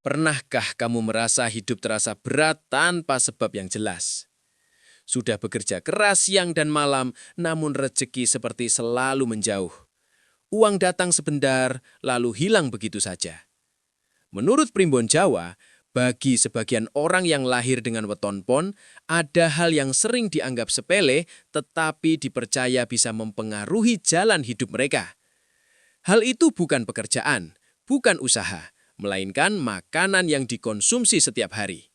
Pernahkah kamu merasa hidup terasa berat tanpa sebab yang jelas? Sudah bekerja keras siang dan malam, namun rezeki seperti selalu menjauh. Uang datang sebentar, lalu hilang begitu saja. Menurut Primbon Jawa, bagi sebagian orang yang lahir dengan weton pon, ada hal yang sering dianggap sepele tetapi dipercaya bisa mempengaruhi jalan hidup mereka. Hal itu bukan pekerjaan, bukan usaha, melainkan makanan yang dikonsumsi setiap hari.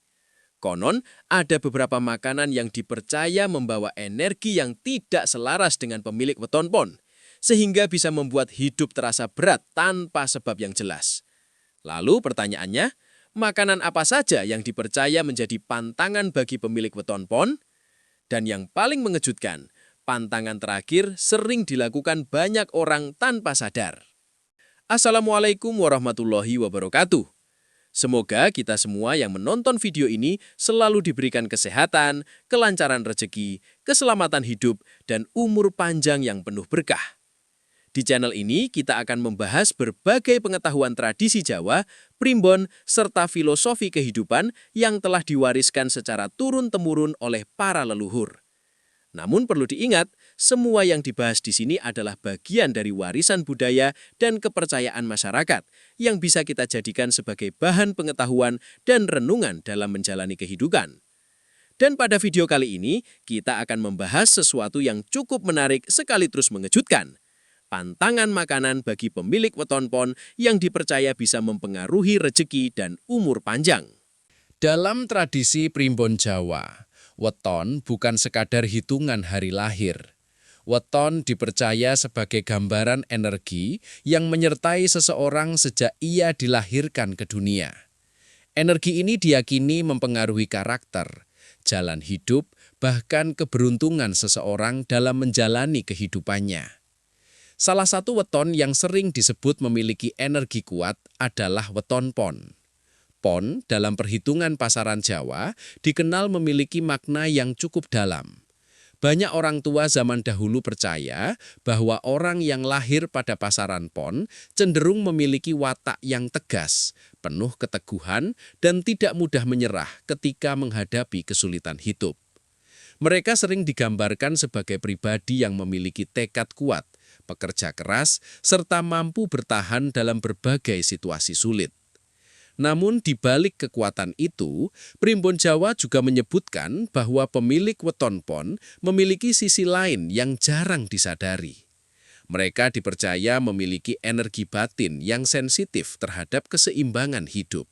Konon, ada beberapa makanan yang dipercaya membawa energi yang tidak selaras dengan pemilik weton pon, sehingga bisa membuat hidup terasa berat tanpa sebab yang jelas. Lalu pertanyaannya, makanan apa saja yang dipercaya menjadi pantangan bagi pemilik weton pon? Dan yang paling mengejutkan, pantangan terakhir sering dilakukan banyak orang tanpa sadar. Assalamualaikum warahmatullahi wabarakatuh. Semoga kita semua yang menonton video ini selalu diberikan kesehatan, kelancaran rezeki, keselamatan hidup, dan umur panjang yang penuh berkah. Di channel ini kita akan membahas berbagai pengetahuan tradisi Jawa, primbon, serta filosofi kehidupan yang telah diwariskan secara turun-temurun oleh para leluhur. Namun perlu diingat, semua yang dibahas di sini adalah bagian dari warisan budaya dan kepercayaan masyarakat yang bisa kita jadikan sebagai bahan pengetahuan dan renungan dalam menjalani kehidupan. Dan pada video kali ini, kita akan membahas sesuatu yang cukup menarik sekali terus mengejutkan. Pantangan makanan bagi pemilik weton pon yang dipercaya bisa mempengaruhi rezeki dan umur panjang. Dalam tradisi primbon Jawa, weton bukan sekadar hitungan hari lahir. Weton dipercaya sebagai gambaran energi yang menyertai seseorang sejak ia dilahirkan ke dunia. Energi ini diyakini mempengaruhi karakter, jalan hidup, bahkan keberuntungan seseorang dalam menjalani kehidupannya. Salah satu weton yang sering disebut memiliki energi kuat adalah weton pon. Pon dalam perhitungan pasaran Jawa dikenal memiliki makna yang cukup dalam. Banyak orang tua zaman dahulu percaya bahwa orang yang lahir pada pasaran pon cenderung memiliki watak yang tegas, penuh keteguhan, dan tidak mudah menyerah ketika menghadapi kesulitan hidup. Mereka sering digambarkan sebagai pribadi yang memiliki tekad kuat, pekerja keras, serta mampu bertahan dalam berbagai situasi sulit. Namun di balik kekuatan itu, primbon Jawa juga menyebutkan bahwa pemilik weton pon memiliki sisi lain yang jarang disadari. Mereka dipercaya memiliki energi batin yang sensitif terhadap keseimbangan hidup.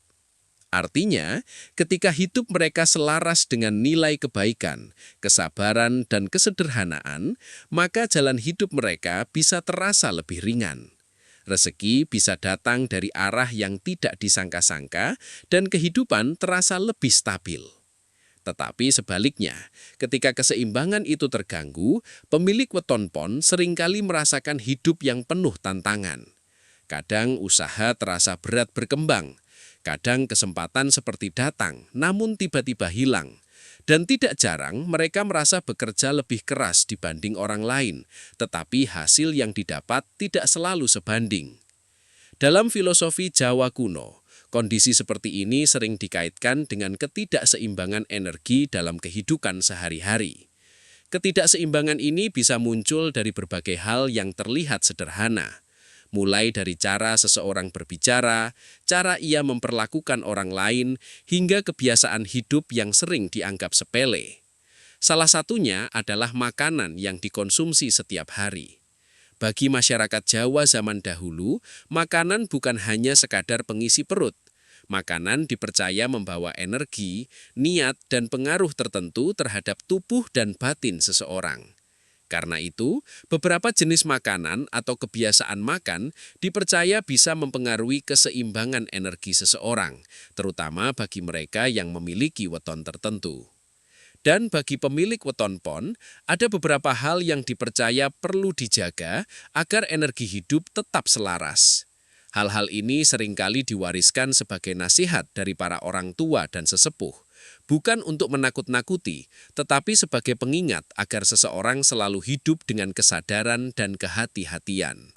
Artinya, ketika hidup mereka selaras dengan nilai kebaikan, kesabaran, dan kesederhanaan, maka jalan hidup mereka bisa terasa lebih ringan. Rezeki bisa datang dari arah yang tidak disangka-sangka dan kehidupan terasa lebih stabil. Tetapi sebaliknya, ketika keseimbangan itu terganggu, pemilik weton pon seringkali merasakan hidup yang penuh tantangan. Kadang usaha terasa berat berkembang, kadang kesempatan seperti datang namun tiba-tiba hilang. Dan tidak jarang mereka merasa bekerja lebih keras dibanding orang lain, tetapi hasil yang didapat tidak selalu sebanding. Dalam filosofi Jawa kuno, kondisi seperti ini sering dikaitkan dengan ketidakseimbangan energi dalam kehidupan sehari-hari. Ketidakseimbangan ini bisa muncul dari berbagai hal yang terlihat sederhana. Mulai dari cara seseorang berbicara, cara ia memperlakukan orang lain, hingga kebiasaan hidup yang sering dianggap sepele. Salah satunya adalah makanan yang dikonsumsi setiap hari. Bagi masyarakat Jawa zaman dahulu, makanan bukan hanya sekadar pengisi perut. Makanan dipercaya membawa energi, niat, dan pengaruh tertentu terhadap tubuh dan batin seseorang. Karena itu, beberapa jenis makanan atau kebiasaan makan dipercaya bisa mempengaruhi keseimbangan energi seseorang, terutama bagi mereka yang memiliki weton tertentu. Dan bagi pemilik weton pon, ada beberapa hal yang dipercaya perlu dijaga agar energi hidup tetap selaras. Hal-hal ini seringkali diwariskan sebagai nasihat dari para orang tua dan sesepuh. Bukan untuk menakut-nakuti, tetapi sebagai pengingat agar seseorang selalu hidup dengan kesadaran dan kehati-hatian.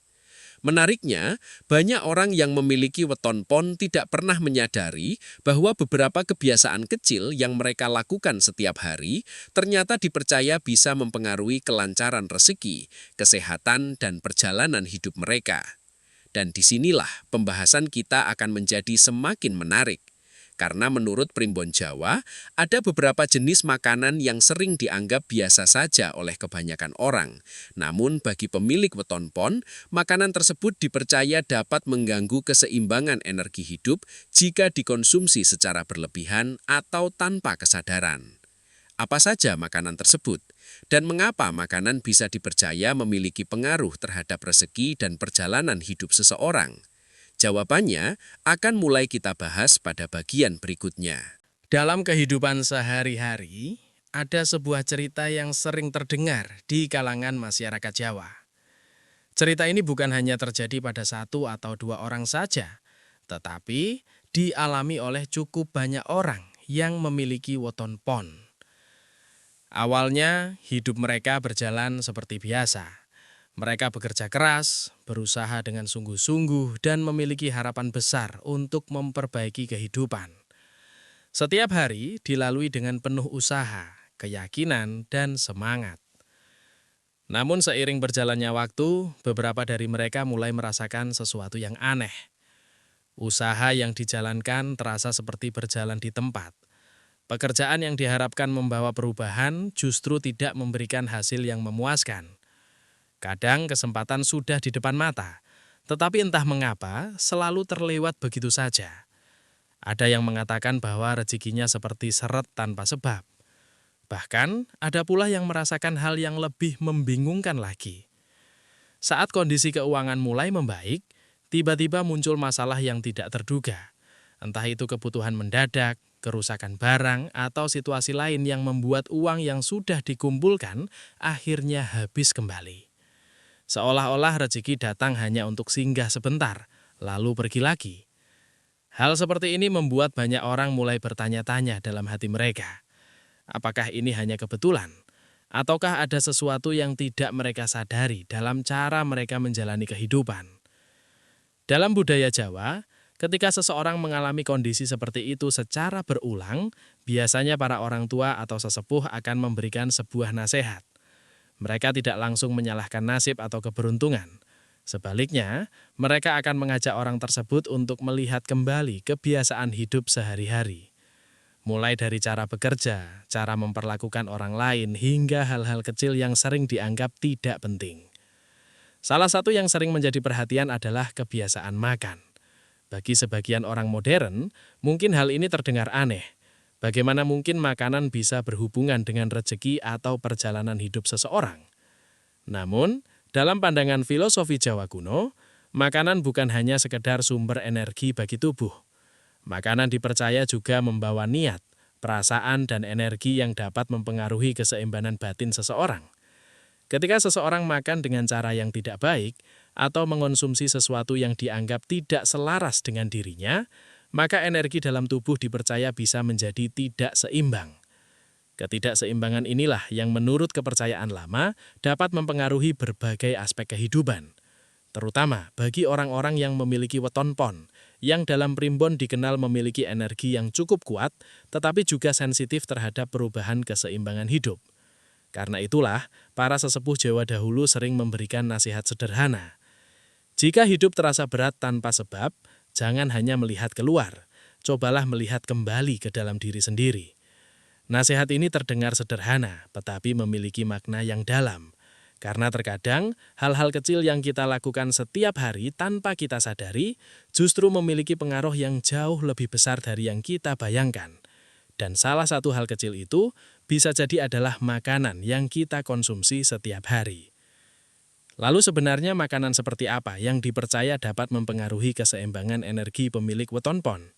Menariknya, banyak orang yang memiliki weton pon tidak pernah menyadari bahwa beberapa kebiasaan kecil yang mereka lakukan setiap hari ternyata dipercaya bisa mempengaruhi kelancaran rezeki, kesehatan, dan perjalanan hidup mereka. Dan disinilah pembahasan kita akan menjadi semakin menarik. Karena menurut Primbon Jawa, ada beberapa jenis makanan yang sering dianggap biasa saja oleh kebanyakan orang. Namun bagi pemilik weton pon, makanan tersebut dipercaya dapat mengganggu keseimbangan energi hidup jika dikonsumsi secara berlebihan atau tanpa kesadaran. Apa saja makanan tersebut? Dan mengapa makanan bisa dipercaya memiliki pengaruh terhadap rezeki dan perjalanan hidup seseorang? Jawabannya akan mulai kita bahas pada bagian berikutnya. Dalam kehidupan sehari-hari, ada sebuah cerita yang sering terdengar di kalangan masyarakat Jawa. Cerita ini bukan hanya terjadi pada satu atau dua orang saja, tetapi dialami oleh cukup banyak orang yang memiliki weton pon. Awalnya, hidup mereka berjalan seperti biasa. Mereka bekerja keras, berusaha dengan sungguh-sungguh, dan memiliki harapan besar untuk memperbaiki kehidupan. Setiap hari dilalui dengan penuh usaha, keyakinan, dan semangat. Namun seiring berjalannya waktu, beberapa dari mereka mulai merasakan sesuatu yang aneh. Usaha yang dijalankan terasa seperti berjalan di tempat. Pekerjaan yang diharapkan membawa perubahan justru tidak memberikan hasil yang memuaskan. Kadang kesempatan sudah di depan mata, tetapi entah mengapa selalu terlewat begitu saja. Ada yang mengatakan bahwa rezekinya seperti seret tanpa sebab. Bahkan ada pula yang merasakan hal yang lebih membingungkan lagi. Saat kondisi keuangan mulai membaik, tiba-tiba muncul masalah yang tidak terduga. Entah itu kebutuhan mendadak, kerusakan barang, atau situasi lain yang membuat uang yang sudah dikumpulkan akhirnya habis kembali. Seolah-olah rezeki datang hanya untuk singgah sebentar, lalu pergi lagi. Hal seperti ini membuat banyak orang mulai bertanya-tanya dalam hati mereka. Apakah ini hanya kebetulan? Ataukah ada sesuatu yang tidak mereka sadari dalam cara mereka menjalani kehidupan? Dalam budaya Jawa, ketika seseorang mengalami kondisi seperti itu secara berulang, biasanya para orang tua atau sesepuh akan memberikan sebuah nasihat. Mereka tidak langsung menyalahkan nasib atau keberuntungan. Sebaliknya, mereka akan mengajak orang tersebut untuk melihat kembali kebiasaan hidup sehari-hari. Mulai dari cara bekerja, cara memperlakukan orang lain, hingga hal-hal kecil yang sering dianggap tidak penting. Salah satu yang sering menjadi perhatian adalah kebiasaan makan. Bagi sebagian orang modern, mungkin hal ini terdengar aneh. Bagaimana mungkin makanan bisa berhubungan dengan rezeki atau perjalanan hidup seseorang? Namun, dalam pandangan filosofi Jawa kuno, makanan bukan hanya sekedar sumber energi bagi tubuh. Makanan dipercaya juga membawa niat, perasaan, dan energi yang dapat mempengaruhi keseimbangan batin seseorang. Ketika seseorang makan dengan cara yang tidak baik atau mengonsumsi sesuatu yang dianggap tidak selaras dengan dirinya, maka energi dalam tubuh dipercaya bisa menjadi tidak seimbang. Ketidakseimbangan inilah yang menurut kepercayaan lama dapat mempengaruhi berbagai aspek kehidupan, terutama bagi orang-orang yang memiliki weton pon, yang dalam primbon dikenal memiliki energi yang cukup kuat, tetapi juga sensitif terhadap perubahan keseimbangan hidup. Karena itulah, para sesepuh Jawa dahulu sering memberikan nasihat sederhana. Jika hidup terasa berat tanpa sebab, jangan hanya melihat keluar, cobalah melihat kembali ke dalam diri sendiri. Nasihat ini terdengar sederhana, tetapi memiliki makna yang dalam. Karena terkadang, hal-hal kecil yang kita lakukan setiap hari tanpa kita sadari, justru memiliki pengaruh yang jauh lebih besar dari yang kita bayangkan. Dan salah satu hal kecil itu bisa jadi adalah makanan yang kita konsumsi setiap hari. Lalu sebenarnya makanan seperti apa yang dipercaya dapat mempengaruhi keseimbangan energi pemilik weton pon?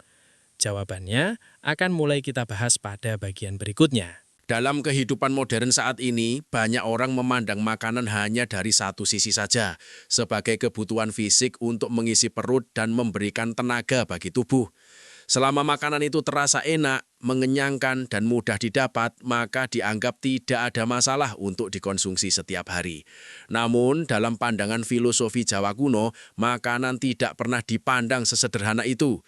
Jawabannya akan mulai kita bahas pada bagian berikutnya. Dalam kehidupan modern saat ini, banyak orang memandang makanan hanya dari satu sisi saja, sebagai kebutuhan fisik untuk mengisi perut dan memberikan tenaga bagi tubuh. Selama makanan itu terasa enak, mengenyangkan, dan mudah didapat, maka dianggap tidak ada masalah untuk dikonsumsi setiap hari. Namun, dalam pandangan filosofi Jawa kuno, makanan tidak pernah dipandang sesederhana itu.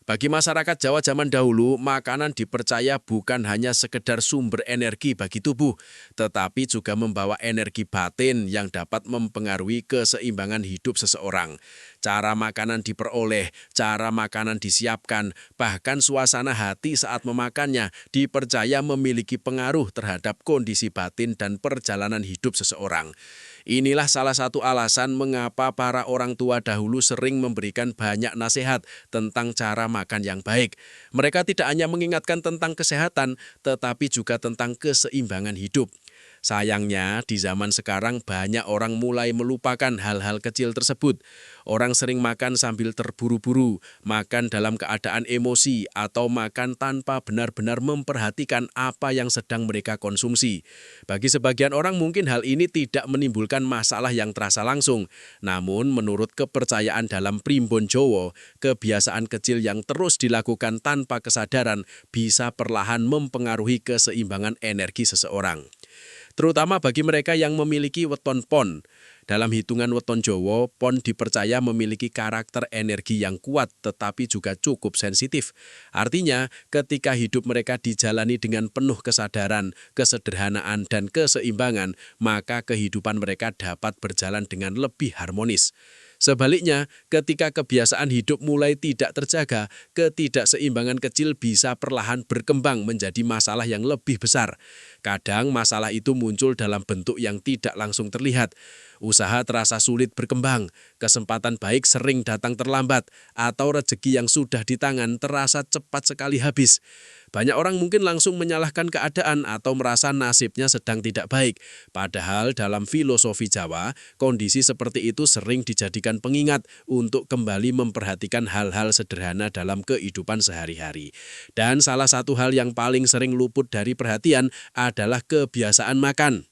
Bagi masyarakat Jawa zaman dahulu, makanan dipercaya bukan hanya sekedar sumber energi bagi tubuh, tetapi juga membawa energi batin yang dapat mempengaruhi keseimbangan hidup seseorang. Cara makanan diperoleh, cara makanan disiapkan, bahkan suasana hati saat memakannya dipercaya memiliki pengaruh terhadap kondisi batin dan perjalanan hidup seseorang. Inilah salah satu alasan mengapa para orang tua dahulu sering memberikan banyak nasihat tentang cara makan yang baik. Mereka tidak hanya mengingatkan tentang kesehatan, tetapi juga tentang keseimbangan hidup. Sayangnya, di zaman sekarang banyak orang mulai melupakan hal-hal kecil tersebut. Orang sering makan sambil terburu-buru, makan dalam keadaan emosi, atau makan tanpa benar-benar memperhatikan apa yang sedang mereka konsumsi. Bagi sebagian orang mungkin hal ini tidak menimbulkan masalah yang terasa langsung. Namun, menurut kepercayaan dalam Primbon Jowo, kebiasaan kecil yang terus dilakukan tanpa kesadaran bisa perlahan mempengaruhi keseimbangan energi seseorang. Terutama bagi mereka yang memiliki weton pon. Dalam hitungan weton Jowo, pon dipercaya memiliki karakter energi yang kuat tetapi juga cukup sensitif. Artinya, ketika hidup mereka dijalani dengan penuh kesadaran, kesederhanaan, dan keseimbangan, maka kehidupan mereka dapat berjalan dengan lebih harmonis. Sebaliknya, ketika kebiasaan hidup mulai tidak terjaga, ketidakseimbangan kecil bisa perlahan berkembang menjadi masalah yang lebih besar. Kadang masalah itu muncul dalam bentuk yang tidak langsung terlihat. Usaha terasa sulit berkembang, kesempatan baik sering datang terlambat, atau rezeki yang sudah di tangan terasa cepat sekali habis. Banyak orang mungkin langsung menyalahkan keadaan atau merasa nasibnya sedang tidak baik. Padahal dalam filosofi Jawa, kondisi seperti itu sering dijadikan pengingat untuk kembali memperhatikan hal-hal sederhana dalam kehidupan sehari-hari. Dan salah satu hal yang paling sering luput dari perhatian adalah kebiasaan makan.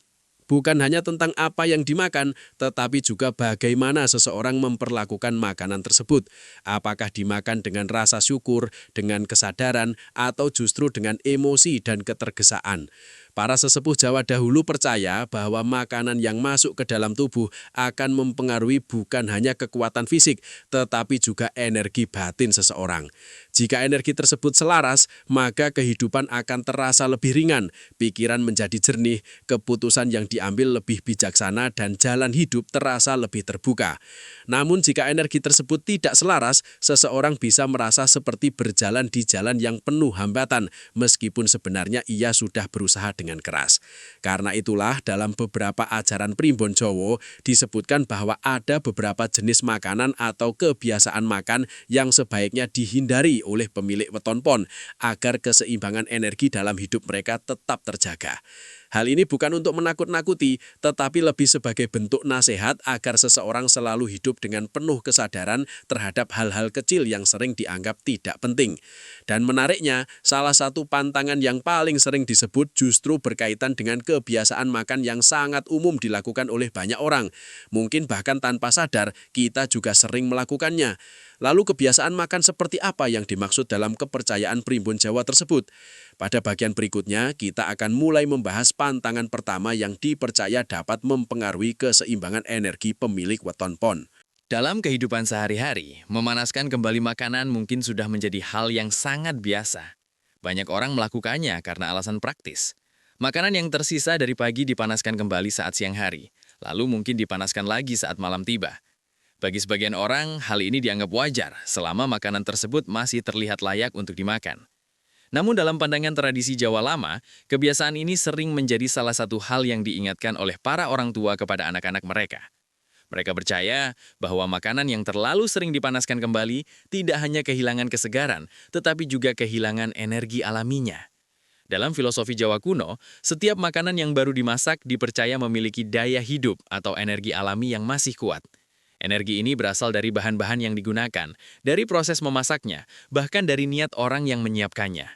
Bukan hanya tentang apa yang dimakan, tetapi juga bagaimana seseorang memperlakukan makanan tersebut. Apakah dimakan dengan rasa syukur, dengan kesadaran, atau justru dengan emosi dan ketergesaan. Para sesepuh Jawa dahulu percaya bahwa makanan yang masuk ke dalam tubuh akan mempengaruhi bukan hanya kekuatan fisik, tetapi juga energi batin seseorang. Jika energi tersebut selaras, maka kehidupan akan terasa lebih ringan, pikiran menjadi jernih, keputusan yang diambil lebih bijaksana, dan jalan hidup terasa lebih terbuka. Namun jika energi tersebut tidak selaras, seseorang bisa merasa seperti berjalan di jalan yang penuh hambatan, meskipun sebenarnya ia sudah berusaha dengan keras. Karena itulah dalam beberapa ajaran Primbon Jowo disebutkan bahwa ada beberapa jenis makanan atau kebiasaan makan yang sebaiknya dihindari oleh pemilik weton pon agar keseimbangan energi dalam hidup mereka tetap terjaga. Hal ini bukan untuk menakut-nakuti, tetapi lebih sebagai bentuk nasihat agar seseorang selalu hidup dengan penuh kesadaran terhadap hal-hal kecil yang sering dianggap tidak penting. Dan menariknya, salah satu pantangan yang paling sering disebut justru berkaitan dengan kebiasaan makan yang sangat umum dilakukan oleh banyak orang. Mungkin bahkan tanpa sadar, kita juga sering melakukannya. Lalu kebiasaan makan seperti apa yang dimaksud dalam kepercayaan Primbon Jawa tersebut? Pada bagian berikutnya, kita akan mulai membahas pantangan pertama yang dipercaya dapat mempengaruhi keseimbangan energi pemilik weton pon. Dalam kehidupan sehari-hari, memanaskan kembali makanan mungkin sudah menjadi hal yang sangat biasa. Banyak orang melakukannya karena alasan praktis. Makanan yang tersisa dari pagi dipanaskan kembali saat siang hari, lalu mungkin dipanaskan lagi saat malam tiba. Bagi sebagian orang, hal ini dianggap wajar selama makanan tersebut masih terlihat layak untuk dimakan. Namun dalam pandangan tradisi Jawa lama, kebiasaan ini sering menjadi salah satu hal yang diingatkan oleh para orang tua kepada anak-anak mereka. Mereka percaya bahwa makanan yang terlalu sering dipanaskan kembali tidak hanya kehilangan kesegaran, tetapi juga kehilangan energi alaminya. Dalam filosofi Jawa kuno, setiap makanan yang baru dimasak dipercaya memiliki daya hidup atau energi alami yang masih kuat. Energi ini berasal dari bahan-bahan yang digunakan, dari proses memasaknya, bahkan dari niat orang yang menyiapkannya.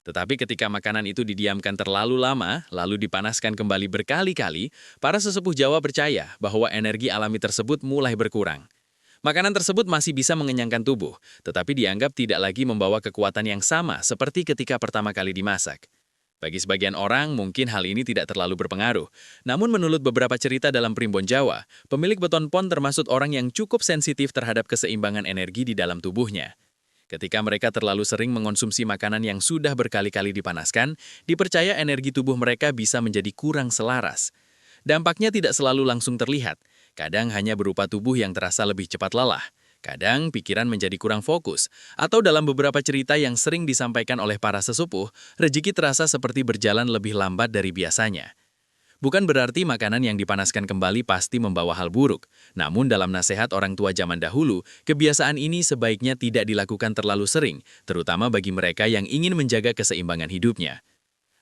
Tetapi ketika makanan itu didiamkan terlalu lama, lalu dipanaskan kembali berkali-kali, para sesepuh Jawa percaya bahwa energi alami tersebut mulai berkurang. Makanan tersebut masih bisa mengenyangkan tubuh, tetapi dianggap tidak lagi membawa kekuatan yang sama seperti ketika pertama kali dimasak. Bagi sebagian orang, mungkin hal ini tidak terlalu berpengaruh. Namun menurut beberapa cerita dalam Primbon Jawa, pemilik beton pon termasuk orang yang cukup sensitif terhadap keseimbangan energi di dalam tubuhnya. Ketika mereka terlalu sering mengonsumsi makanan yang sudah berkali-kali dipanaskan, dipercaya energi tubuh mereka bisa menjadi kurang selaras. Dampaknya tidak selalu langsung terlihat, kadang hanya berupa tubuh yang terasa lebih cepat lelah. Kadang pikiran menjadi kurang fokus, atau dalam beberapa cerita yang sering disampaikan oleh para sesepuh, rezeki terasa seperti berjalan lebih lambat dari biasanya. Bukan berarti makanan yang dipanaskan kembali pasti membawa hal buruk, namun dalam nasihat orang tua zaman dahulu, kebiasaan ini sebaiknya tidak dilakukan terlalu sering, terutama bagi mereka yang ingin menjaga keseimbangan hidupnya.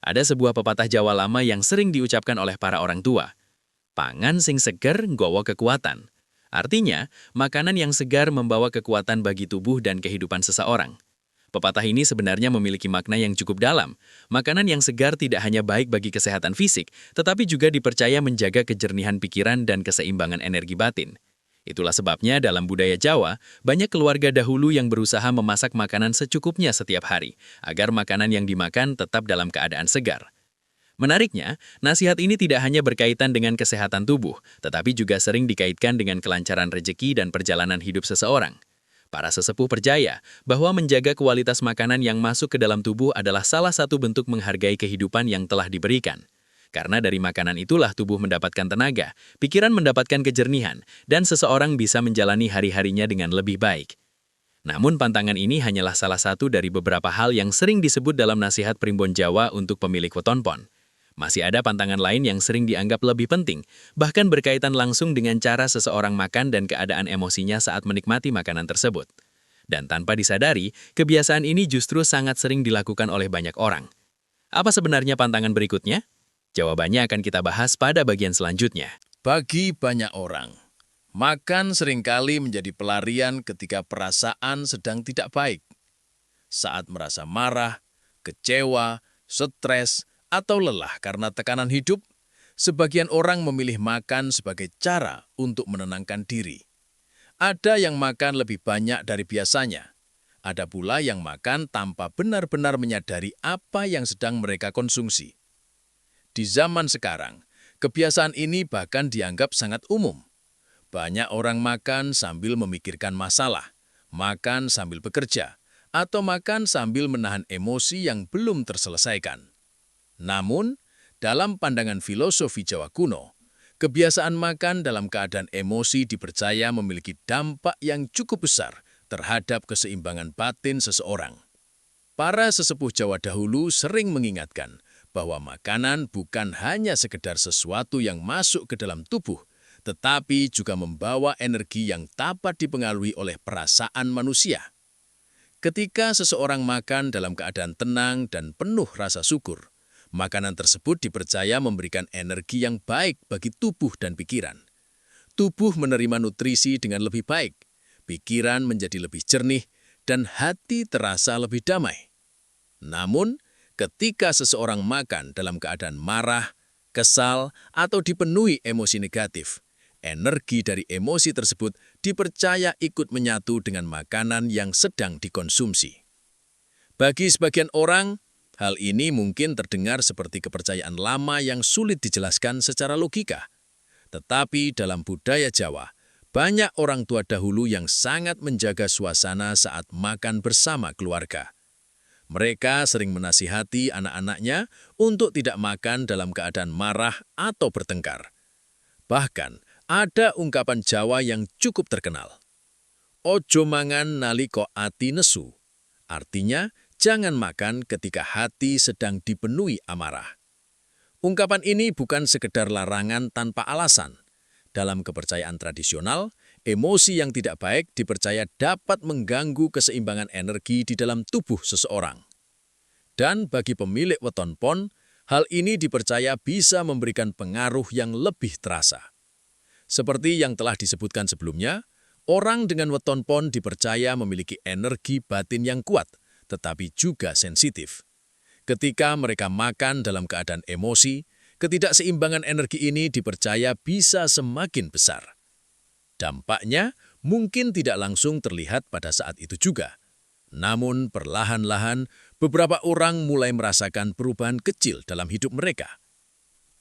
Ada sebuah pepatah Jawa lama yang sering diucapkan oleh para orang tua. Pangan sing seger nggawa kekuatan. Artinya, makanan yang segar membawa kekuatan bagi tubuh dan kehidupan seseorang. Pepatah ini sebenarnya memiliki makna yang cukup dalam. Makanan yang segar tidak hanya baik bagi kesehatan fisik, tetapi juga dipercaya menjaga kejernihan pikiran dan keseimbangan energi batin. Itulah sebabnya dalam budaya Jawa, banyak keluarga dahulu yang berusaha memasak makanan secukupnya setiap hari, agar makanan yang dimakan tetap dalam keadaan segar. Menariknya, nasihat ini tidak hanya berkaitan dengan kesehatan tubuh, tetapi juga sering dikaitkan dengan kelancaran rezeki dan perjalanan hidup seseorang. Para sesepuh percaya bahwa menjaga kualitas makanan yang masuk ke dalam tubuh adalah salah satu bentuk menghargai kehidupan yang telah diberikan. Karena dari makanan itulah tubuh mendapatkan tenaga, pikiran mendapatkan kejernihan, dan seseorang bisa menjalani hari-harinya dengan lebih baik. Namun pantangan ini hanyalah salah satu dari beberapa hal yang sering disebut dalam nasihat Primbon Jawa untuk pemilik weton pon. Masih ada pantangan lain yang sering dianggap lebih penting, bahkan berkaitan langsung dengan cara seseorang makan dan keadaan emosinya saat menikmati makanan tersebut. Dan tanpa disadari, kebiasaan ini justru sangat sering dilakukan oleh banyak orang. Apa sebenarnya pantangan berikutnya? Jawabannya akan kita bahas pada bagian selanjutnya. Bagi banyak orang, makan seringkali menjadi pelarian ketika perasaan sedang tidak baik. Saat merasa marah, kecewa, stres, atau lelah karena tekanan hidup, sebagian orang memilih makan sebagai cara untuk menenangkan diri. Ada yang makan lebih banyak dari biasanya. Ada pula yang makan tanpa benar-benar menyadari apa yang sedang mereka konsumsi. Di zaman sekarang, kebiasaan ini bahkan dianggap sangat umum. Banyak orang makan sambil memikirkan masalah, makan sambil bekerja, atau makan sambil menahan emosi yang belum terselesaikan. Namun, dalam pandangan filosofi Jawa kuno, kebiasaan makan dalam keadaan emosi dipercaya memiliki dampak yang cukup besar terhadap keseimbangan batin seseorang. Para sesepuh Jawa dahulu sering mengingatkan bahwa makanan bukan hanya sekedar sesuatu yang masuk ke dalam tubuh, tetapi juga membawa energi yang dapat dipengaruhi oleh perasaan manusia. Ketika seseorang makan dalam keadaan tenang dan penuh rasa syukur, makanan tersebut dipercaya memberikan energi yang baik bagi tubuh dan pikiran. Tubuh menerima nutrisi dengan lebih baik, pikiran menjadi lebih jernih, dan hati terasa lebih damai. Namun, ketika seseorang makan dalam keadaan marah, kesal, atau dipenuhi emosi negatif, energi dari emosi tersebut dipercaya ikut menyatu dengan makanan yang sedang dikonsumsi. Bagi sebagian orang, hal ini mungkin terdengar seperti kepercayaan lama yang sulit dijelaskan secara logika. Tetapi dalam budaya Jawa, banyak orang tua dahulu yang sangat menjaga suasana saat makan bersama keluarga. Mereka sering menasihati anak-anaknya untuk tidak makan dalam keadaan marah atau bertengkar. Bahkan, ada ungkapan Jawa yang cukup terkenal. Ojo mangan naliko ati nesu. Artinya, jangan makan ketika hati sedang dipenuhi amarah. Ungkapan ini bukan sekedar larangan tanpa alasan. Dalam kepercayaan tradisional, emosi yang tidak baik dipercaya dapat mengganggu keseimbangan energi di dalam tubuh seseorang. Dan bagi pemilik weton pon, hal ini dipercaya bisa memberikan pengaruh yang lebih terasa. Seperti yang telah disebutkan sebelumnya, orang dengan weton pon dipercaya memiliki energi batin yang kuat, tetapi juga sensitif. Ketika mereka makan dalam keadaan emosi, ketidakseimbangan energi ini dipercaya bisa semakin besar. Dampaknya, Mungkin tidak langsung terlihat pada saat itu juga. Namun perlahan-lahan beberapa orang mulai merasakan perubahan kecil dalam hidup mereka.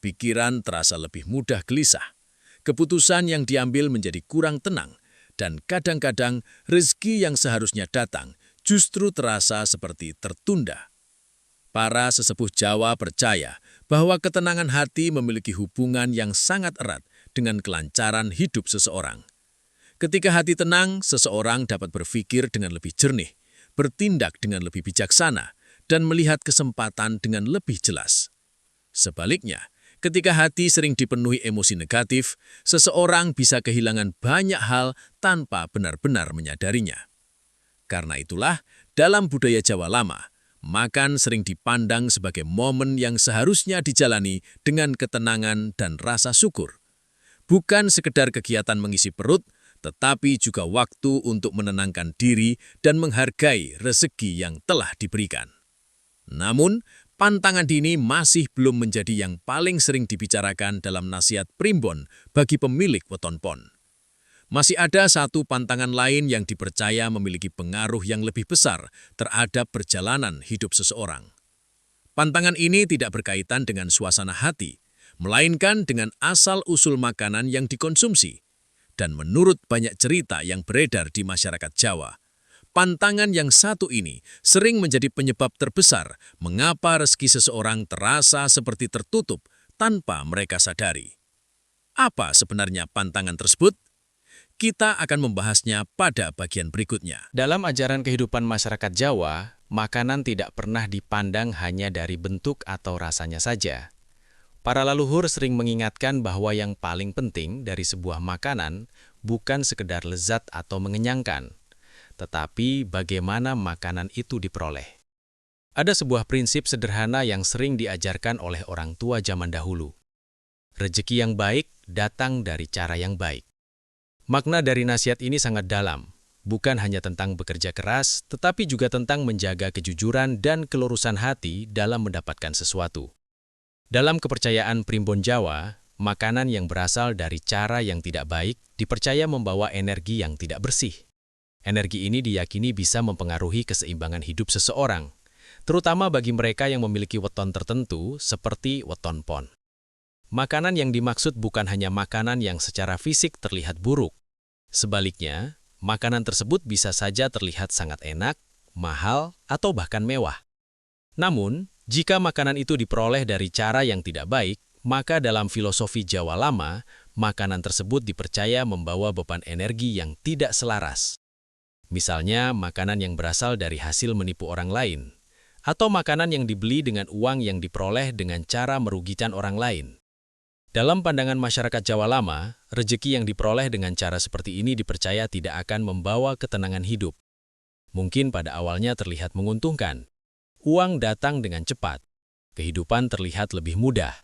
Pikiran terasa lebih mudah gelisah. Keputusan yang diambil menjadi kurang tenang. Dan kadang-kadang rezeki yang seharusnya datang justru terasa seperti tertunda. Para sesepuh Jawa percaya bahwa ketenangan hati memiliki hubungan yang sangat erat dengan kelancaran hidup seseorang. Ketika hati tenang, seseorang dapat berpikir dengan lebih jernih, bertindak dengan lebih bijaksana, dan melihat kesempatan dengan lebih jelas. Sebaliknya, ketika hati sering dipenuhi emosi negatif, seseorang bisa kehilangan banyak hal tanpa benar-benar menyadarinya. Karena itulah, dalam budaya Jawa lama, makan sering dipandang sebagai momen yang seharusnya dijalani dengan ketenangan dan rasa syukur. Bukan sekedar kegiatan mengisi perut, tetapi juga waktu untuk menenangkan diri dan menghargai rezeki yang telah diberikan. Namun, pantangan ini masih belum menjadi yang paling sering dibicarakan dalam nasihat primbon bagi pemilik weton pon. Masih ada satu pantangan lain yang dipercaya memiliki pengaruh yang lebih besar terhadap perjalanan hidup seseorang. Pantangan ini tidak berkaitan dengan suasana hati, melainkan dengan asal-usul makanan yang dikonsumsi. Dan menurut banyak cerita yang beredar di masyarakat Jawa, pantangan yang satu ini sering menjadi penyebab terbesar mengapa rezeki seseorang terasa seperti tertutup tanpa mereka sadari. Apa sebenarnya pantangan tersebut? Kita akan membahasnya pada bagian berikutnya. Dalam ajaran kehidupan masyarakat Jawa, makanan tidak pernah dipandang hanya dari bentuk atau rasanya saja. Para leluhur sering mengingatkan bahwa yang paling penting dari sebuah makanan bukan sekedar lezat atau mengenyangkan, tetapi bagaimana makanan itu diperoleh. Ada sebuah prinsip sederhana yang sering diajarkan oleh orang tua zaman dahulu. Rezeki yang baik datang dari cara yang baik. Makna dari nasihat ini sangat dalam, bukan hanya tentang bekerja keras, tetapi juga tentang menjaga kejujuran dan kelurusan hati dalam mendapatkan sesuatu. Dalam kepercayaan primbon Jawa, makanan yang berasal dari cara yang tidak baik dipercaya membawa energi yang tidak bersih. Energi ini diyakini bisa mempengaruhi keseimbangan hidup seseorang, terutama bagi mereka yang memiliki weton tertentu seperti weton pon. Makanan yang dimaksud bukan hanya makanan yang secara fisik terlihat buruk. Sebaliknya, makanan tersebut bisa saja terlihat sangat enak, mahal, atau bahkan mewah. Namun, jika makanan itu diperoleh dari cara yang tidak baik, maka dalam filosofi Jawa lama, makanan tersebut dipercaya membawa beban energi yang tidak selaras. Misalnya, makanan yang berasal dari hasil menipu orang lain, atau makanan yang dibeli dengan uang yang diperoleh dengan cara merugikan orang lain. Dalam pandangan masyarakat Jawa lama, rezeki yang diperoleh dengan cara seperti ini dipercaya tidak akan membawa ketenangan hidup. Mungkin pada awalnya terlihat menguntungkan. Uang datang dengan cepat, kehidupan terlihat lebih mudah,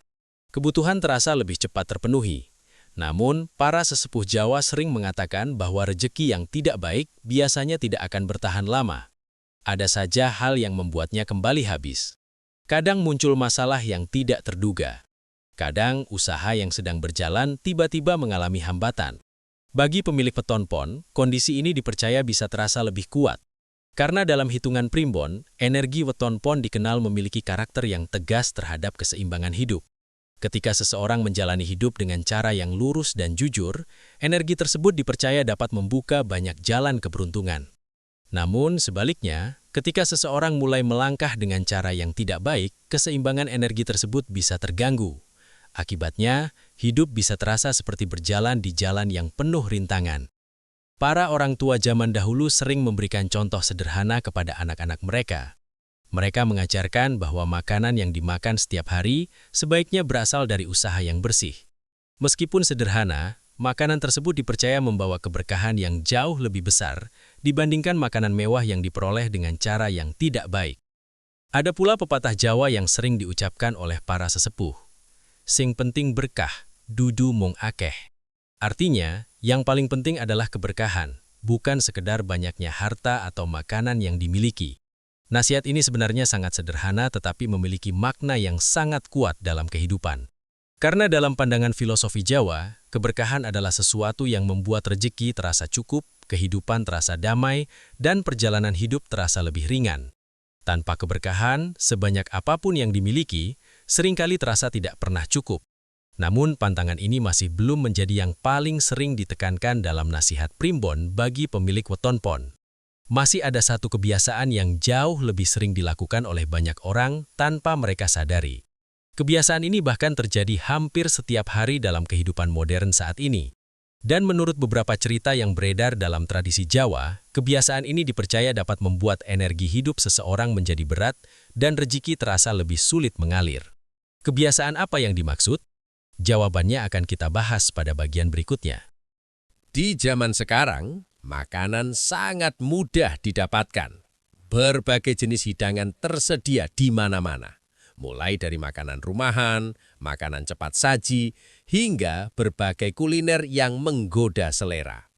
kebutuhan terasa lebih cepat terpenuhi. Namun, para sesepuh Jawa sering mengatakan bahwa rezeki yang tidak baik biasanya tidak akan bertahan lama. Ada saja hal yang membuatnya kembali habis. Kadang muncul masalah yang tidak terduga. Kadang usaha yang sedang berjalan tiba-tiba mengalami hambatan. Bagi pemilik weton pon, kondisi ini dipercaya bisa terasa lebih kuat. Karena dalam hitungan primbon, energi weton pon dikenal memiliki karakter yang tegas terhadap keseimbangan hidup. Ketika seseorang menjalani hidup dengan cara yang lurus dan jujur, energi tersebut dipercaya dapat membuka banyak jalan keberuntungan. Namun sebaliknya, ketika seseorang mulai melangkah dengan cara yang tidak baik, keseimbangan energi tersebut bisa terganggu. Akibatnya, hidup bisa terasa seperti berjalan di jalan yang penuh rintangan. Para orang tua zaman dahulu sering memberikan contoh sederhana kepada anak-anak mereka. Mereka mengajarkan bahwa makanan yang dimakan setiap hari sebaiknya berasal dari usaha yang bersih. Meskipun sederhana, makanan tersebut dipercaya membawa keberkahan yang jauh lebih besar dibandingkan makanan mewah yang diperoleh dengan cara yang tidak baik. Ada pula pepatah Jawa yang sering diucapkan oleh para sesepuh. Sing penting berkah, dudu mung akeh. Artinya, yang paling penting adalah keberkahan, bukan sekedar banyaknya harta atau makanan yang dimiliki. Nasihat ini sebenarnya sangat sederhana tetapi memiliki makna yang sangat kuat dalam kehidupan. Karena dalam pandangan filosofi Jawa, keberkahan adalah sesuatu yang membuat rezeki terasa cukup, kehidupan terasa damai, dan perjalanan hidup terasa lebih ringan. Tanpa keberkahan, sebanyak apapun yang dimiliki, seringkali terasa tidak pernah cukup. Namun, pantangan ini masih belum menjadi yang paling sering ditekankan dalam nasihat primbon bagi pemilik weton pon. Masih ada satu kebiasaan yang jauh lebih sering dilakukan oleh banyak orang tanpa mereka sadari. Kebiasaan ini bahkan terjadi hampir setiap hari dalam kehidupan modern saat ini. Dan menurut beberapa cerita yang beredar dalam tradisi Jawa, kebiasaan ini dipercaya dapat membuat energi hidup seseorang menjadi berat dan rezeki terasa lebih sulit mengalir. Kebiasaan apa yang dimaksud? Jawabannya akan kita bahas pada bagian berikutnya. Di zaman sekarang, makanan sangat mudah didapatkan. Berbagai jenis hidangan tersedia di mana-mana. Mulai dari makanan rumahan, makanan cepat saji, hingga berbagai kuliner yang menggoda selera.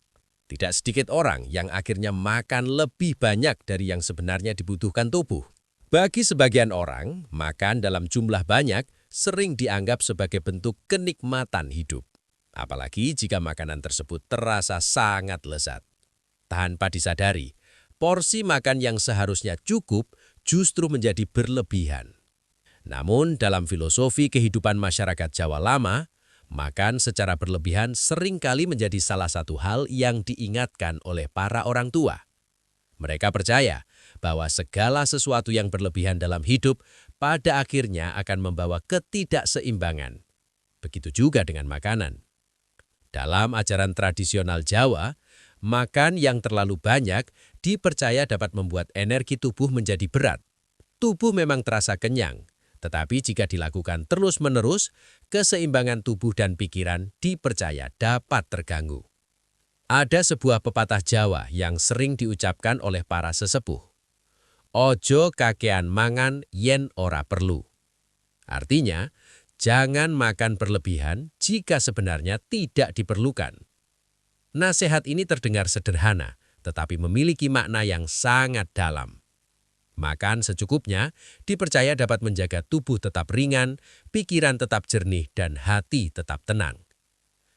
Tidak sedikit orang yang akhirnya makan lebih banyak dari yang sebenarnya dibutuhkan tubuh. Bagi sebagian orang, makan dalam jumlah banyak sering dianggap sebagai bentuk kenikmatan hidup. Apalagi jika makanan tersebut terasa sangat lezat. Tanpa disadari, porsi makan yang seharusnya cukup justru menjadi berlebihan. Namun dalam filosofi kehidupan masyarakat Jawa lama, makan secara berlebihan seringkali menjadi salah satu hal yang diingatkan oleh para orang tua. Mereka percaya bahwa segala sesuatu yang berlebihan dalam hidup pada akhirnya akan membawa ketidakseimbangan. Begitu juga dengan makanan. Dalam ajaran tradisional Jawa, makan yang terlalu banyak dipercaya dapat membuat energi tubuh menjadi berat. Tubuh memang terasa kenyang. Tetapi jika dilakukan terus-menerus, keseimbangan tubuh dan pikiran dipercaya dapat terganggu. Ada sebuah pepatah Jawa yang sering diucapkan oleh para sesepuh. Ojo kakean mangan yen ora perlu. Artinya, jangan makan berlebihan jika sebenarnya tidak diperlukan. Nasihat ini terdengar sederhana, tetapi memiliki makna yang sangat dalam. Makan secukupnya dipercaya dapat menjaga tubuh tetap ringan, pikiran tetap jernih, dan hati tetap tenang.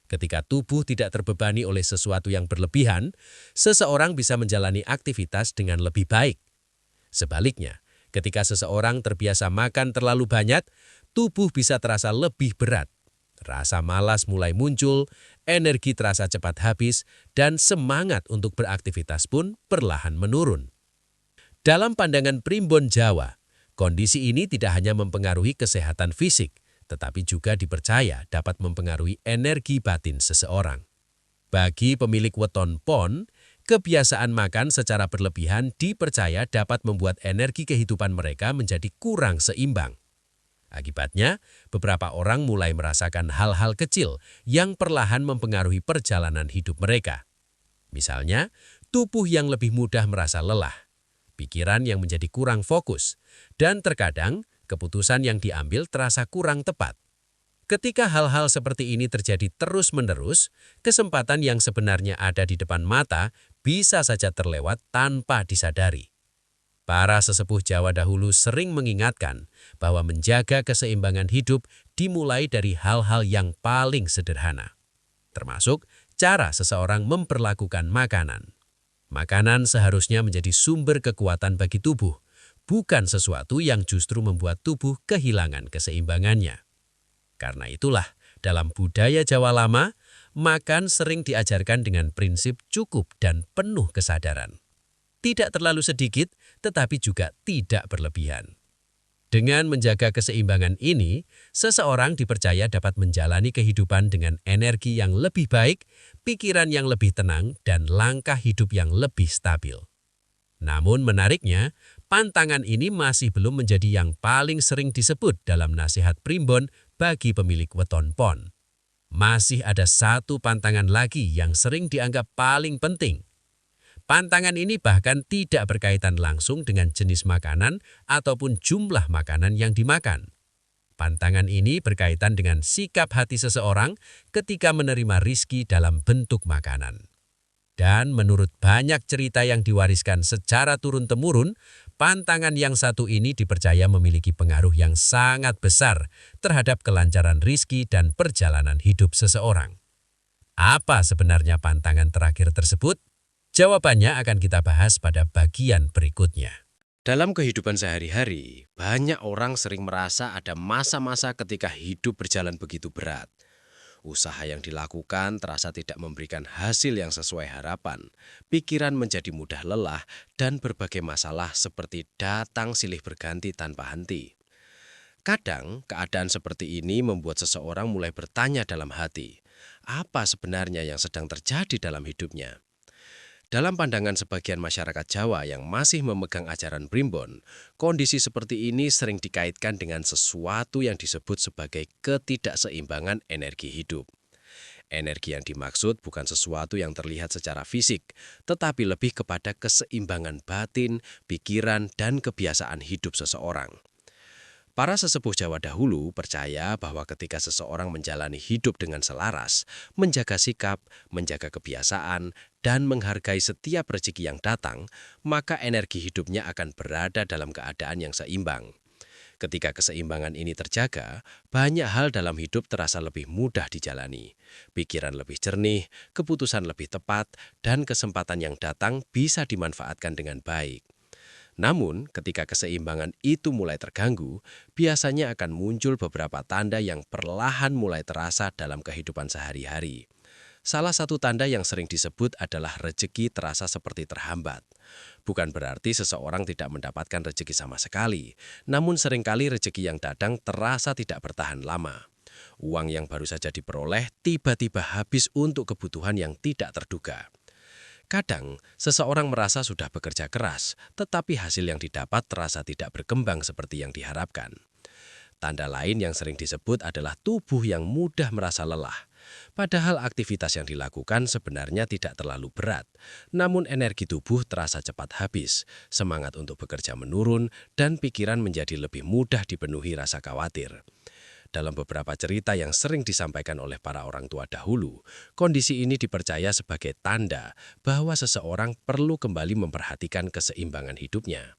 Ketika tubuh tidak terbebani oleh sesuatu yang berlebihan, seseorang bisa menjalani aktivitas dengan lebih baik. Sebaliknya, ketika seseorang terbiasa makan terlalu banyak, tubuh bisa terasa lebih berat. Rasa malas mulai muncul, energi terasa cepat habis, dan semangat untuk beraktivitas pun perlahan menurun. Dalam pandangan primbon Jawa, kondisi ini tidak hanya mempengaruhi kesehatan fisik, tetapi juga dipercaya dapat mempengaruhi energi batin seseorang. Bagi pemilik weton pon, kebiasaan makan secara berlebihan dipercaya dapat membuat energi kehidupan mereka menjadi kurang seimbang. Akibatnya, beberapa orang mulai merasakan hal-hal kecil yang perlahan mempengaruhi perjalanan hidup mereka. Misalnya, tubuh yang lebih mudah merasa lelah, pikiran yang menjadi kurang fokus, dan terkadang keputusan yang diambil terasa kurang tepat. Ketika hal-hal seperti ini terjadi terus-menerus, kesempatan yang sebenarnya ada di depan mata bisa saja terlewat tanpa disadari. Para sesepuh Jawa dahulu sering mengingatkan bahwa menjaga keseimbangan hidup dimulai dari hal-hal yang paling sederhana, termasuk cara seseorang memperlakukan makanan. Makanan seharusnya menjadi sumber kekuatan bagi tubuh, bukan sesuatu yang justru membuat tubuh kehilangan keseimbangannya. Karena itulah, dalam budaya Jawa lama, makan sering diajarkan dengan prinsip cukup dan penuh kesadaran. Tidak terlalu sedikit, tetapi juga tidak berlebihan. Dengan menjaga keseimbangan ini, seseorang dipercaya dapat menjalani kehidupan dengan energi yang lebih baik, pikiran yang lebih tenang, dan langkah hidup yang lebih stabil. Namun menariknya, pantangan ini masih belum menjadi yang paling sering disebut dalam nasihat primbon bagi pemilik weton pon. Masih ada satu pantangan lagi yang sering dianggap paling penting. Pantangan ini bahkan tidak berkaitan langsung dengan jenis makanan ataupun jumlah makanan yang dimakan. Pantangan ini berkaitan dengan sikap hati seseorang ketika menerima rizki dalam bentuk makanan. Dan menurut banyak cerita yang diwariskan secara turun-temurun, Pantangan yang satu ini dipercaya memiliki pengaruh yang sangat besar terhadap kelancaran rizki dan perjalanan hidup seseorang. Apa sebenarnya pantangan terakhir tersebut? Jawabannya akan kita bahas pada bagian berikutnya. Dalam kehidupan sehari-hari, banyak orang sering merasa ada masa-masa ketika hidup berjalan begitu berat. Usaha yang dilakukan terasa tidak memberikan hasil yang sesuai harapan. Pikiran menjadi mudah lelah dan berbagai masalah seperti datang silih berganti tanpa henti. Kadang, keadaan seperti ini membuat seseorang mulai bertanya dalam hati, apa sebenarnya yang sedang terjadi dalam hidupnya? Dalam pandangan sebagian masyarakat Jawa yang masih memegang ajaran primbon, kondisi seperti ini sering dikaitkan dengan sesuatu yang disebut sebagai ketidakseimbangan energi hidup. Energi yang dimaksud bukan sesuatu yang terlihat secara fisik, tetapi lebih kepada keseimbangan batin, pikiran, dan kebiasaan hidup seseorang. Para sesepuh Jawa dahulu percaya bahwa ketika seseorang menjalani hidup dengan selaras, menjaga sikap, menjaga kebiasaan, dan menghargai setiap rezeki yang datang, maka energi hidupnya akan berada dalam keadaan yang seimbang. Ketika keseimbangan ini terjaga, banyak hal dalam hidup terasa lebih mudah dijalani. Pikiran lebih jernih, keputusan lebih tepat, dan kesempatan yang datang bisa dimanfaatkan dengan baik. Namun, ketika keseimbangan itu mulai terganggu, biasanya akan muncul beberapa tanda yang perlahan mulai terasa dalam kehidupan sehari-hari. Salah satu tanda yang sering disebut adalah rezeki terasa seperti terhambat. Bukan berarti seseorang tidak mendapatkan rezeki sama sekali, namun seringkali rezeki yang datang terasa tidak bertahan lama. Uang yang baru saja diperoleh tiba-tiba habis untuk kebutuhan yang tidak terduga. Kadang, seseorang merasa sudah bekerja keras, tetapi hasil yang didapat terasa tidak berkembang seperti yang diharapkan. Tanda lain yang sering disebut adalah tubuh yang mudah merasa lelah. Padahal aktivitas yang dilakukan sebenarnya tidak terlalu berat, namun energi tubuh terasa cepat habis, semangat untuk bekerja menurun, dan pikiran menjadi lebih mudah dipenuhi rasa khawatir. Dalam beberapa cerita yang sering disampaikan oleh para orang tua dahulu, kondisi ini dipercaya sebagai tanda bahwa seseorang perlu kembali memperhatikan keseimbangan hidupnya.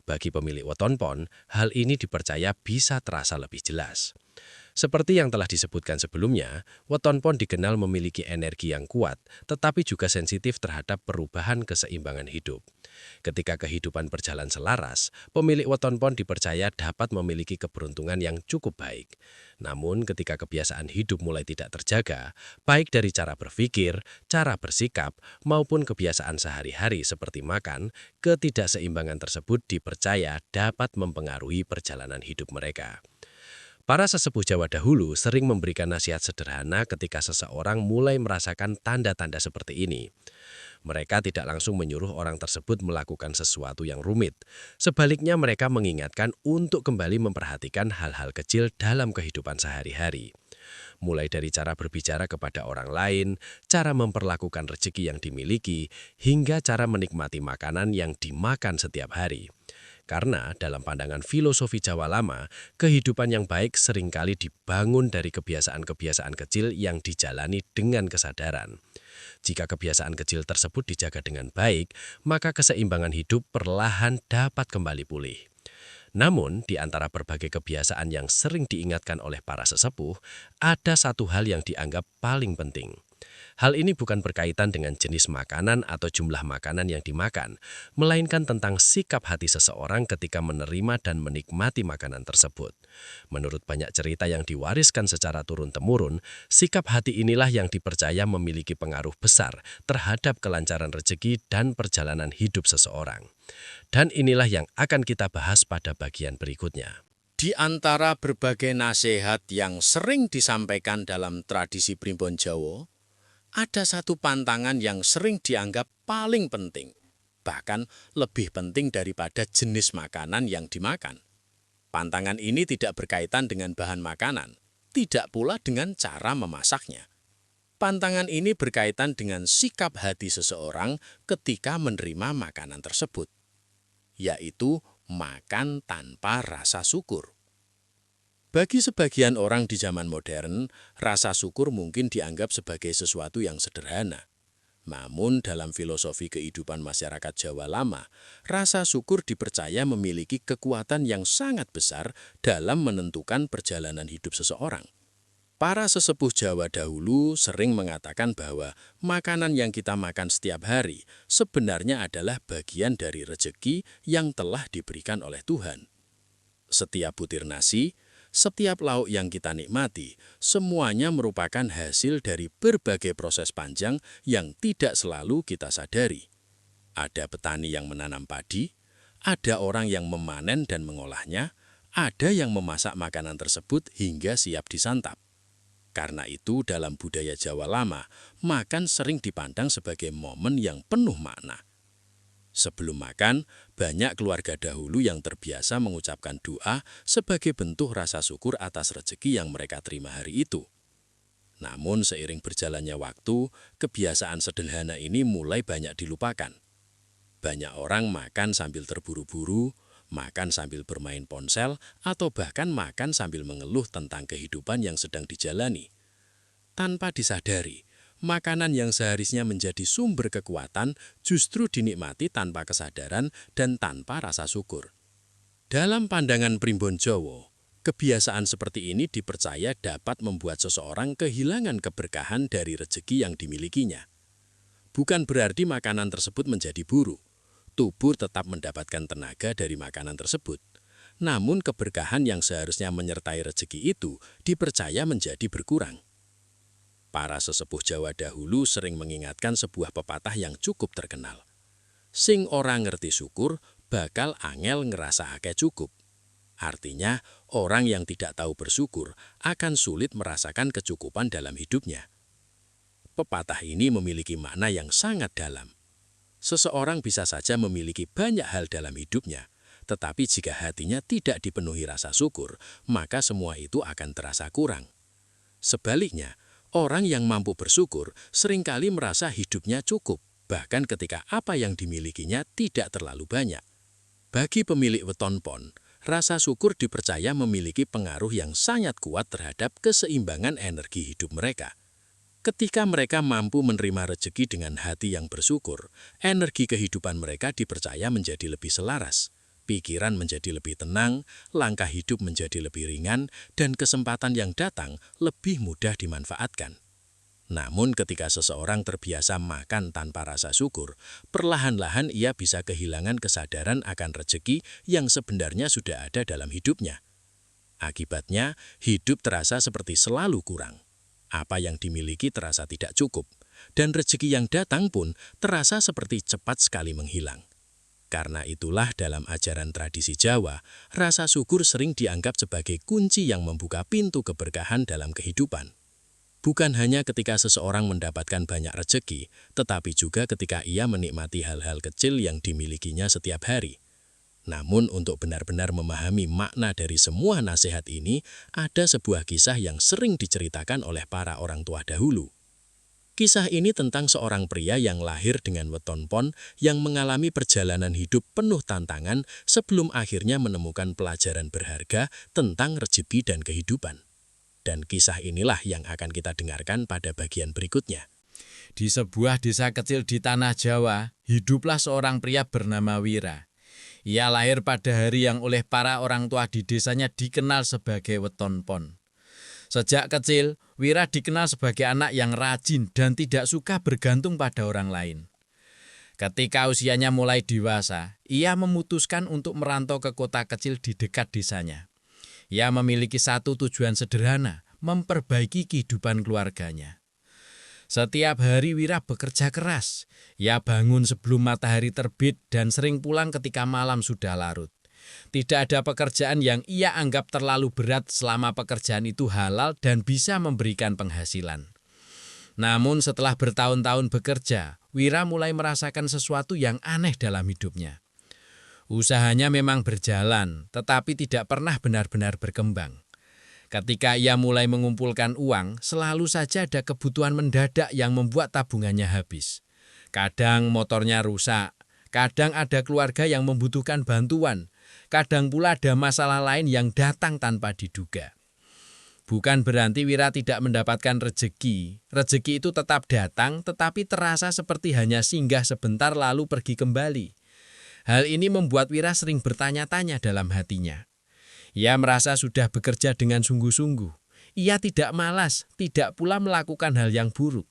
Bagi pemilik weton pon, hal ini dipercaya bisa terasa lebih jelas. Seperti yang telah disebutkan sebelumnya, weton pon dikenal memiliki energi yang kuat, tetapi juga sensitif terhadap perubahan keseimbangan hidup. Ketika kehidupan berjalan selaras, pemilik weton pon dipercaya dapat memiliki keberuntungan yang cukup baik. Namun ketika kebiasaan hidup mulai tidak terjaga, baik dari cara berpikir, cara bersikap, maupun kebiasaan sehari-hari seperti makan, ketidakseimbangan tersebut dipercaya dapat mempengaruhi perjalanan hidup mereka. Para sesepuh Jawa dahulu sering memberikan nasihat sederhana ketika seseorang mulai merasakan tanda-tanda seperti ini. Mereka tidak langsung menyuruh orang tersebut melakukan sesuatu yang rumit. Sebaliknya mereka mengingatkan untuk kembali memperhatikan hal-hal kecil dalam kehidupan sehari-hari. Mulai dari cara berbicara kepada orang lain, cara memperlakukan rezeki yang dimiliki, hingga cara menikmati makanan yang dimakan setiap hari. Karena dalam pandangan filosofi Jawa lama, kehidupan yang baik seringkali dibangun dari kebiasaan-kebiasaan kecil yang dijalani dengan kesadaran. Jika kebiasaan kecil tersebut dijaga dengan baik, maka keseimbangan hidup perlahan dapat kembali pulih. Namun, di antara berbagai kebiasaan yang sering diingatkan oleh para sesepuh, ada satu hal yang dianggap paling penting. Hal ini bukan berkaitan dengan jenis makanan atau jumlah makanan yang dimakan, melainkan tentang sikap hati seseorang ketika menerima dan menikmati makanan tersebut. Menurut banyak cerita yang diwariskan secara turun-temurun, sikap hati inilah yang dipercaya memiliki pengaruh besar terhadap kelancaran rezeki dan perjalanan hidup seseorang. Dan inilah yang akan kita bahas pada bagian berikutnya. Di antara berbagai nasihat yang sering disampaikan dalam tradisi primbon Jawa, ada satu pantangan yang sering dianggap paling penting, bahkan lebih penting daripada jenis makanan yang dimakan. Pantangan ini tidak berkaitan dengan bahan makanan, tidak pula dengan cara memasaknya. Pantangan ini berkaitan dengan sikap hati seseorang ketika menerima makanan tersebut, yaitu makan tanpa rasa syukur. Bagi sebagian orang di zaman modern, rasa syukur mungkin dianggap sebagai sesuatu yang sederhana. Namun dalam filosofi kehidupan masyarakat Jawa lama, rasa syukur dipercaya memiliki kekuatan yang sangat besar dalam menentukan perjalanan hidup seseorang. Para sesepuh Jawa dahulu sering mengatakan bahwa makanan yang kita makan setiap hari sebenarnya adalah bagian dari rejeki yang telah diberikan oleh Tuhan. Setiap butir nasi, setiap lauk yang kita nikmati, semuanya merupakan hasil dari berbagai proses panjang yang tidak selalu kita sadari. Ada petani yang menanam padi, ada orang yang memanen dan mengolahnya, ada yang memasak makanan tersebut hingga siap disantap. Karena itu dalam budaya Jawa lama, makan sering dipandang sebagai momen yang penuh makna. Sebelum makan, banyak keluarga dahulu yang terbiasa mengucapkan doa sebagai bentuk rasa syukur atas rezeki yang mereka terima hari itu. Namun seiring berjalannya waktu, kebiasaan sederhana ini mulai banyak dilupakan. Banyak orang makan sambil terburu-buru, makan sambil bermain ponsel, atau bahkan makan sambil mengeluh tentang kehidupan yang sedang dijalani. Tanpa disadari, makanan yang seharusnya menjadi sumber kekuatan justru dinikmati tanpa kesadaran dan tanpa rasa syukur. Dalam pandangan primbon Jawa, kebiasaan seperti ini dipercaya dapat membuat seseorang kehilangan keberkahan dari rezeki yang dimilikinya. Bukan berarti makanan tersebut menjadi buruk. Tubuh tetap mendapatkan tenaga dari makanan tersebut. Namun keberkahan yang seharusnya menyertai rezeki itu dipercaya menjadi berkurang. Para sesepuh Jawa dahulu sering mengingatkan sebuah pepatah yang cukup terkenal. Sing ora ngerti syukur, bakal angel ngerasa akeh cukup. Artinya, orang yang tidak tahu bersyukur akan sulit merasakan kecukupan dalam hidupnya. Pepatah ini memiliki makna yang sangat dalam. Seseorang bisa saja memiliki banyak hal dalam hidupnya, tetapi jika hatinya tidak dipenuhi rasa syukur, maka semua itu akan terasa kurang. Sebaliknya, orang yang mampu bersyukur seringkali merasa hidupnya cukup, bahkan ketika apa yang dimilikinya tidak terlalu banyak. Bagi pemilik weton pon, rasa syukur dipercaya memiliki pengaruh yang sangat kuat terhadap keseimbangan energi hidup mereka. Ketika mereka mampu menerima rezeki dengan hati yang bersyukur, energi kehidupan mereka dipercaya menjadi lebih selaras. Pikiran menjadi lebih tenang, langkah hidup menjadi lebih ringan, dan kesempatan yang datang lebih mudah dimanfaatkan. Namun ketika seseorang terbiasa makan tanpa rasa syukur, perlahan-lahan ia bisa kehilangan kesadaran akan rezeki yang sebenarnya sudah ada dalam hidupnya. Akibatnya, hidup terasa seperti selalu kurang. Apa yang dimiliki terasa tidak cukup, dan rezeki yang datang pun terasa seperti cepat sekali menghilang. Karena itulah dalam ajaran tradisi Jawa, rasa syukur sering dianggap sebagai kunci yang membuka pintu keberkahan dalam kehidupan. Bukan hanya ketika seseorang mendapatkan banyak rezeki, tetapi juga ketika ia menikmati hal-hal kecil yang dimilikinya setiap hari. Namun untuk benar-benar memahami makna dari semua nasihat ini, ada sebuah kisah yang sering diceritakan oleh para orang tua dahulu. Kisah ini tentang seorang pria yang lahir dengan weton pon yang mengalami perjalanan hidup penuh tantangan sebelum akhirnya menemukan pelajaran berharga tentang rezeki dan kehidupan. Dan kisah inilah yang akan kita dengarkan pada bagian berikutnya. Di sebuah desa kecil di tanah Jawa, hiduplah seorang pria bernama Wira. Ia lahir pada hari yang oleh para orang tua di desanya dikenal sebagai weton pon. Sejak kecil, Wira dikenal sebagai anak yang rajin dan tidak suka bergantung pada orang lain. Ketika usianya mulai dewasa, ia memutuskan untuk merantau ke kota kecil di dekat desanya. Ia memiliki satu tujuan sederhana, memperbaiki kehidupan keluarganya. Setiap hari Wira bekerja keras. Ia bangun sebelum matahari terbit dan sering pulang ketika malam sudah larut. Tidak ada pekerjaan yang ia anggap terlalu berat selama pekerjaan itu halal dan bisa memberikan penghasilan. Namun setelah bertahun-tahun bekerja, Wira mulai merasakan sesuatu yang aneh dalam hidupnya. Usahanya memang berjalan, tetapi tidak pernah benar-benar berkembang. Ketika ia mulai mengumpulkan uang, selalu saja ada kebutuhan mendadak yang membuat tabungannya habis. Kadang motornya rusak, kadang ada keluarga yang membutuhkan bantuan, kadang pula ada masalah lain yang datang tanpa diduga. Bukan berarti Wira tidak mendapatkan rejeki. Rejeki itu tetap datang, tetapi terasa seperti hanya singgah sebentar lalu pergi kembali. Hal ini membuat Wira sering bertanya-tanya dalam hatinya. Ia merasa sudah bekerja dengan sungguh-sungguh. Ia tidak malas, tidak pula melakukan hal yang buruk.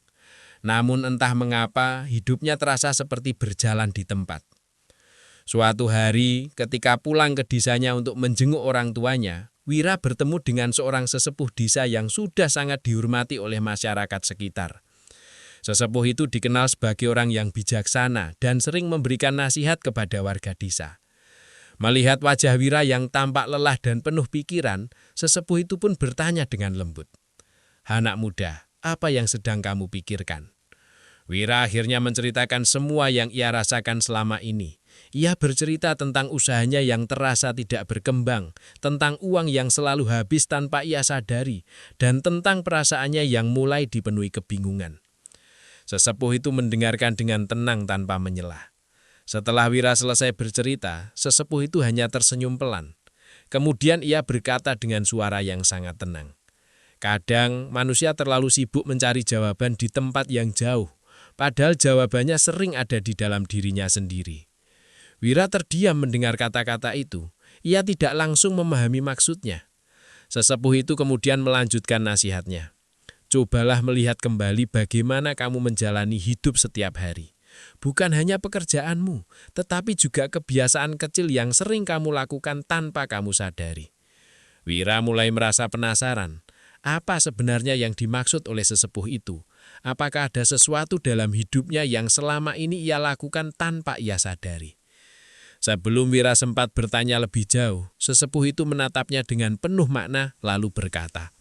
Namun entah mengapa hidupnya terasa seperti berjalan di tempat. Suatu hari ketika pulang ke desanya untuk menjenguk orang tuanya, Wira bertemu dengan seorang sesepuh desa yang sudah sangat dihormati oleh masyarakat sekitar. Sesepuh itu dikenal sebagai orang yang bijaksana dan sering memberikan nasihat kepada warga desa. Melihat wajah Wira yang tampak lelah dan penuh pikiran, sesepuh itu pun bertanya dengan lembut. "Anak muda, apa yang sedang kamu pikirkan?" Wira akhirnya menceritakan semua yang ia rasakan selama ini. Ia bercerita tentang usahanya yang terasa tidak berkembang, tentang uang yang selalu habis tanpa ia sadari, dan tentang perasaannya yang mulai dipenuhi kebingungan. Sesepuh itu mendengarkan dengan tenang tanpa menyela. Setelah Wira selesai bercerita, sesepuh itu hanya tersenyum pelan. Kemudian ia berkata dengan suara yang sangat tenang. Kadang manusia terlalu sibuk mencari jawaban di tempat yang jauh, padahal jawabannya sering ada di dalam dirinya sendiri. Wira terdiam mendengar kata-kata itu. Ia tidak langsung memahami maksudnya. Sesepuh itu kemudian melanjutkan nasihatnya. "Cobalah melihat kembali bagaimana kamu menjalani hidup setiap hari. Bukan hanya pekerjaanmu, tetapi juga kebiasaan kecil yang sering kamu lakukan tanpa kamu sadari." Wira mulai merasa penasaran. Apa sebenarnya yang dimaksud oleh sesepuh itu? Apakah ada sesuatu dalam hidupnya yang selama ini ia lakukan tanpa ia sadari? Sebelum Wira sempat bertanya lebih jauh, sesepuh itu menatapnya dengan penuh makna lalu berkata,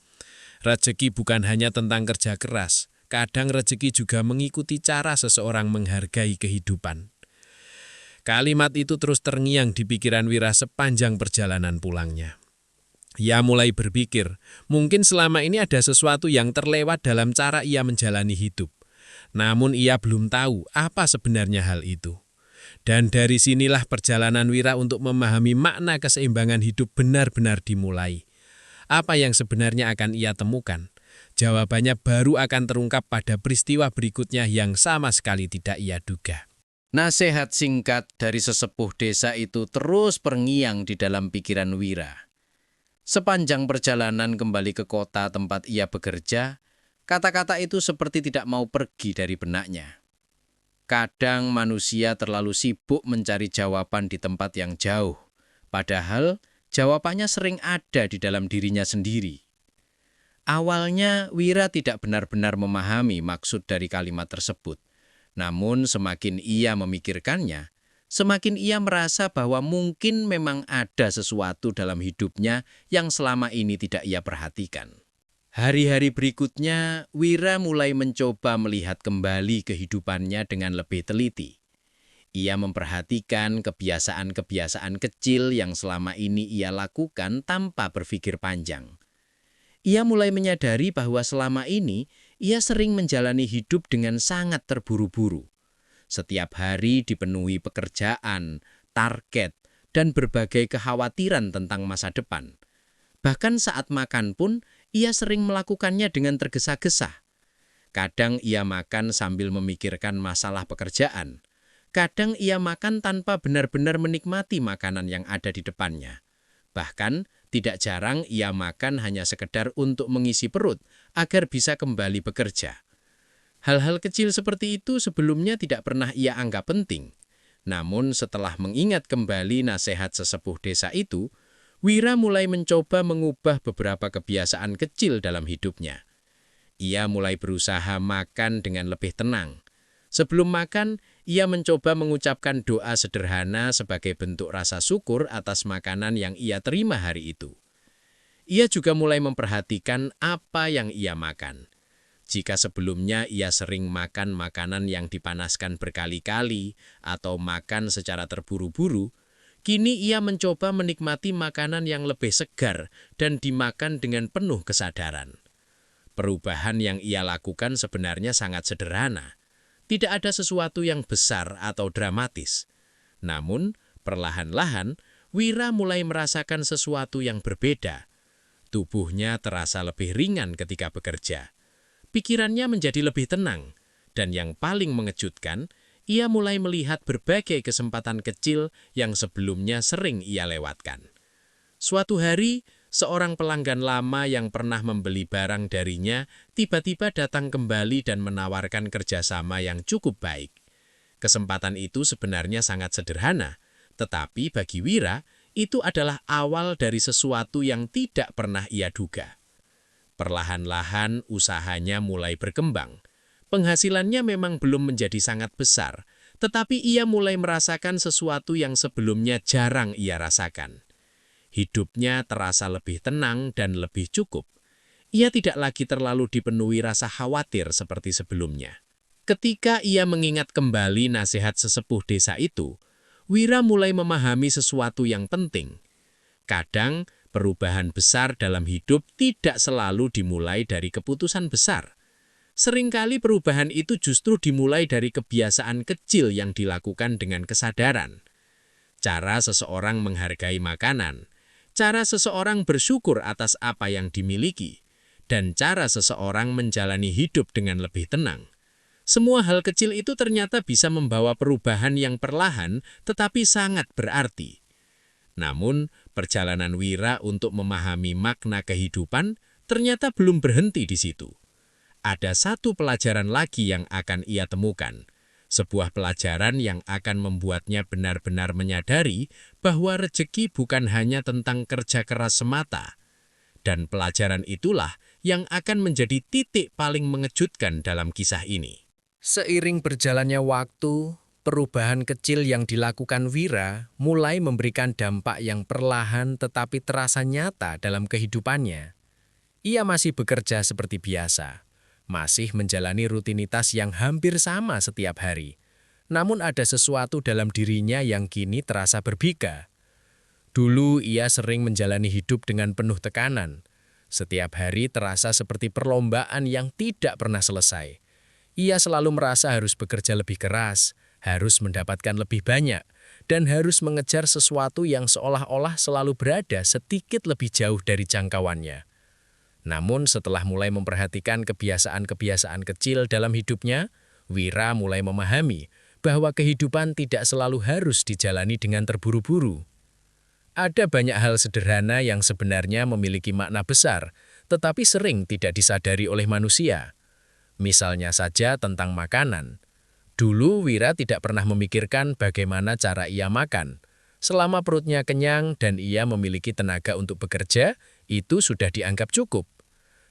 "Rezeki bukan hanya tentang kerja keras, kadang rezeki juga mengikuti cara seseorang menghargai kehidupan." Kalimat itu terus terngiang di pikiran Wira sepanjang perjalanan pulangnya. Ia mulai berpikir, mungkin selama ini ada sesuatu yang terlewat dalam cara ia menjalani hidup. Namun ia belum tahu apa sebenarnya hal itu. Dan dari sinilah perjalanan Wira untuk memahami makna keseimbangan hidup benar-benar dimulai. Apa yang sebenarnya akan ia temukan? Jawabannya baru akan terungkap pada peristiwa berikutnya yang sama sekali tidak ia duga. Nasihat singkat dari sesepuh desa itu terus terngiang di dalam pikiran Wira. Sepanjang perjalanan kembali ke kota tempat ia bekerja, kata-kata itu seperti tidak mau pergi dari benaknya. Kadang manusia terlalu sibuk mencari jawaban di tempat yang jauh, padahal jawabannya sering ada di dalam dirinya sendiri. Awalnya Wira tidak benar-benar memahami maksud dari kalimat tersebut. Namun semakin ia memikirkannya, semakin ia merasa bahwa mungkin memang ada sesuatu dalam hidupnya yang selama ini tidak ia perhatikan. Hari-hari berikutnya, Wira mulai mencoba melihat kembali kehidupannya dengan lebih teliti. Ia memperhatikan kebiasaan-kebiasaan kecil yang selama ini ia lakukan tanpa berpikir panjang. Ia mulai menyadari bahwa selama ini ia sering menjalani hidup dengan sangat terburu-buru. Setiap hari dipenuhi pekerjaan, target, dan berbagai kekhawatiran tentang masa depan. Bahkan saat makan pun, ia sering melakukannya dengan tergesa-gesa. Kadang ia makan sambil memikirkan masalah pekerjaan. Kadang ia makan tanpa benar-benar menikmati makanan yang ada di depannya. Bahkan, tidak jarang ia makan hanya sekedar untuk mengisi perut agar bisa kembali bekerja. Hal-hal kecil seperti itu sebelumnya tidak pernah ia anggap penting. Namun setelah mengingat kembali nasihat sesepuh desa itu, Wira mulai mencoba mengubah beberapa kebiasaan kecil dalam hidupnya. Ia mulai berusaha makan dengan lebih tenang. Sebelum makan, ia mencoba mengucapkan doa sederhana sebagai bentuk rasa syukur atas makanan yang ia terima hari itu. Ia juga mulai memperhatikan apa yang ia makan. Jika sebelumnya ia sering makan makanan yang dipanaskan berkali-kali atau makan secara terburu-buru, kini ia mencoba menikmati makanan yang lebih segar dan dimakan dengan penuh kesadaran. Perubahan yang ia lakukan sebenarnya sangat sederhana. Tidak ada sesuatu yang besar atau dramatis. Namun, perlahan-lahan, Wira mulai merasakan sesuatu yang berbeda. Tubuhnya terasa lebih ringan ketika bekerja. Pikirannya menjadi lebih tenang, dan yang paling mengejutkan, ia mulai melihat berbagai kesempatan kecil yang sebelumnya sering ia lewatkan. Suatu hari, seorang pelanggan lama yang pernah membeli barang darinya tiba-tiba datang kembali dan menawarkan kerjasama yang cukup baik. Kesempatan itu sebenarnya sangat sederhana, tetapi bagi Wira, itu adalah awal dari sesuatu yang tidak pernah ia duga. Perlahan-lahan usahanya mulai berkembang. Penghasilannya memang belum menjadi sangat besar, tetapi ia mulai merasakan sesuatu yang sebelumnya jarang ia rasakan. Hidupnya terasa lebih tenang dan lebih cukup. Ia tidak lagi terlalu dipenuhi rasa khawatir seperti sebelumnya. Ketika ia mengingat kembali nasihat sesepuh desa itu, Wira mulai memahami sesuatu yang penting. Kadang, perubahan besar dalam hidup tidak selalu dimulai dari keputusan besar. Seringkali perubahan itu justru dimulai dari kebiasaan kecil yang dilakukan dengan kesadaran. Cara seseorang menghargai makanan, cara seseorang bersyukur atas apa yang dimiliki, dan cara seseorang menjalani hidup dengan lebih tenang. Semua hal kecil itu ternyata bisa membawa perubahan yang perlahan tetapi sangat berarti. Namun, perjalanan Wira untuk memahami makna kehidupan ternyata belum berhenti di situ. Ada satu pelajaran lagi yang akan ia temukan, sebuah pelajaran yang akan membuatnya benar-benar menyadari bahwa rezeki bukan hanya tentang kerja keras semata. Dan pelajaran itulah yang akan menjadi titik paling mengejutkan dalam kisah ini. Seiring berjalannya waktu, perubahan kecil yang dilakukan Wira mulai memberikan dampak yang perlahan tetapi terasa nyata dalam kehidupannya. Ia masih bekerja seperti biasa, masih menjalani rutinitas yang hampir sama setiap hari. Namun ada sesuatu dalam dirinya yang kini terasa berbeda. Dulu ia sering menjalani hidup dengan penuh tekanan. Setiap hari terasa seperti perlombaan yang tidak pernah selesai. Ia selalu merasa harus bekerja lebih keras, harus mendapatkan lebih banyak, dan harus mengejar sesuatu yang seolah-olah selalu berada sedikit lebih jauh dari jangkauannya. Namun setelah mulai memperhatikan kebiasaan-kebiasaan kecil dalam hidupnya, Wira mulai memahami bahwa kehidupan tidak selalu harus dijalani dengan terburu-buru. Ada banyak hal sederhana yang sebenarnya memiliki makna besar, tetapi sering tidak disadari oleh manusia. Misalnya saja tentang makanan. Dulu Wira tidak pernah memikirkan bagaimana cara ia makan. Selama perutnya kenyang dan ia memiliki tenaga untuk bekerja, itu sudah dianggap cukup.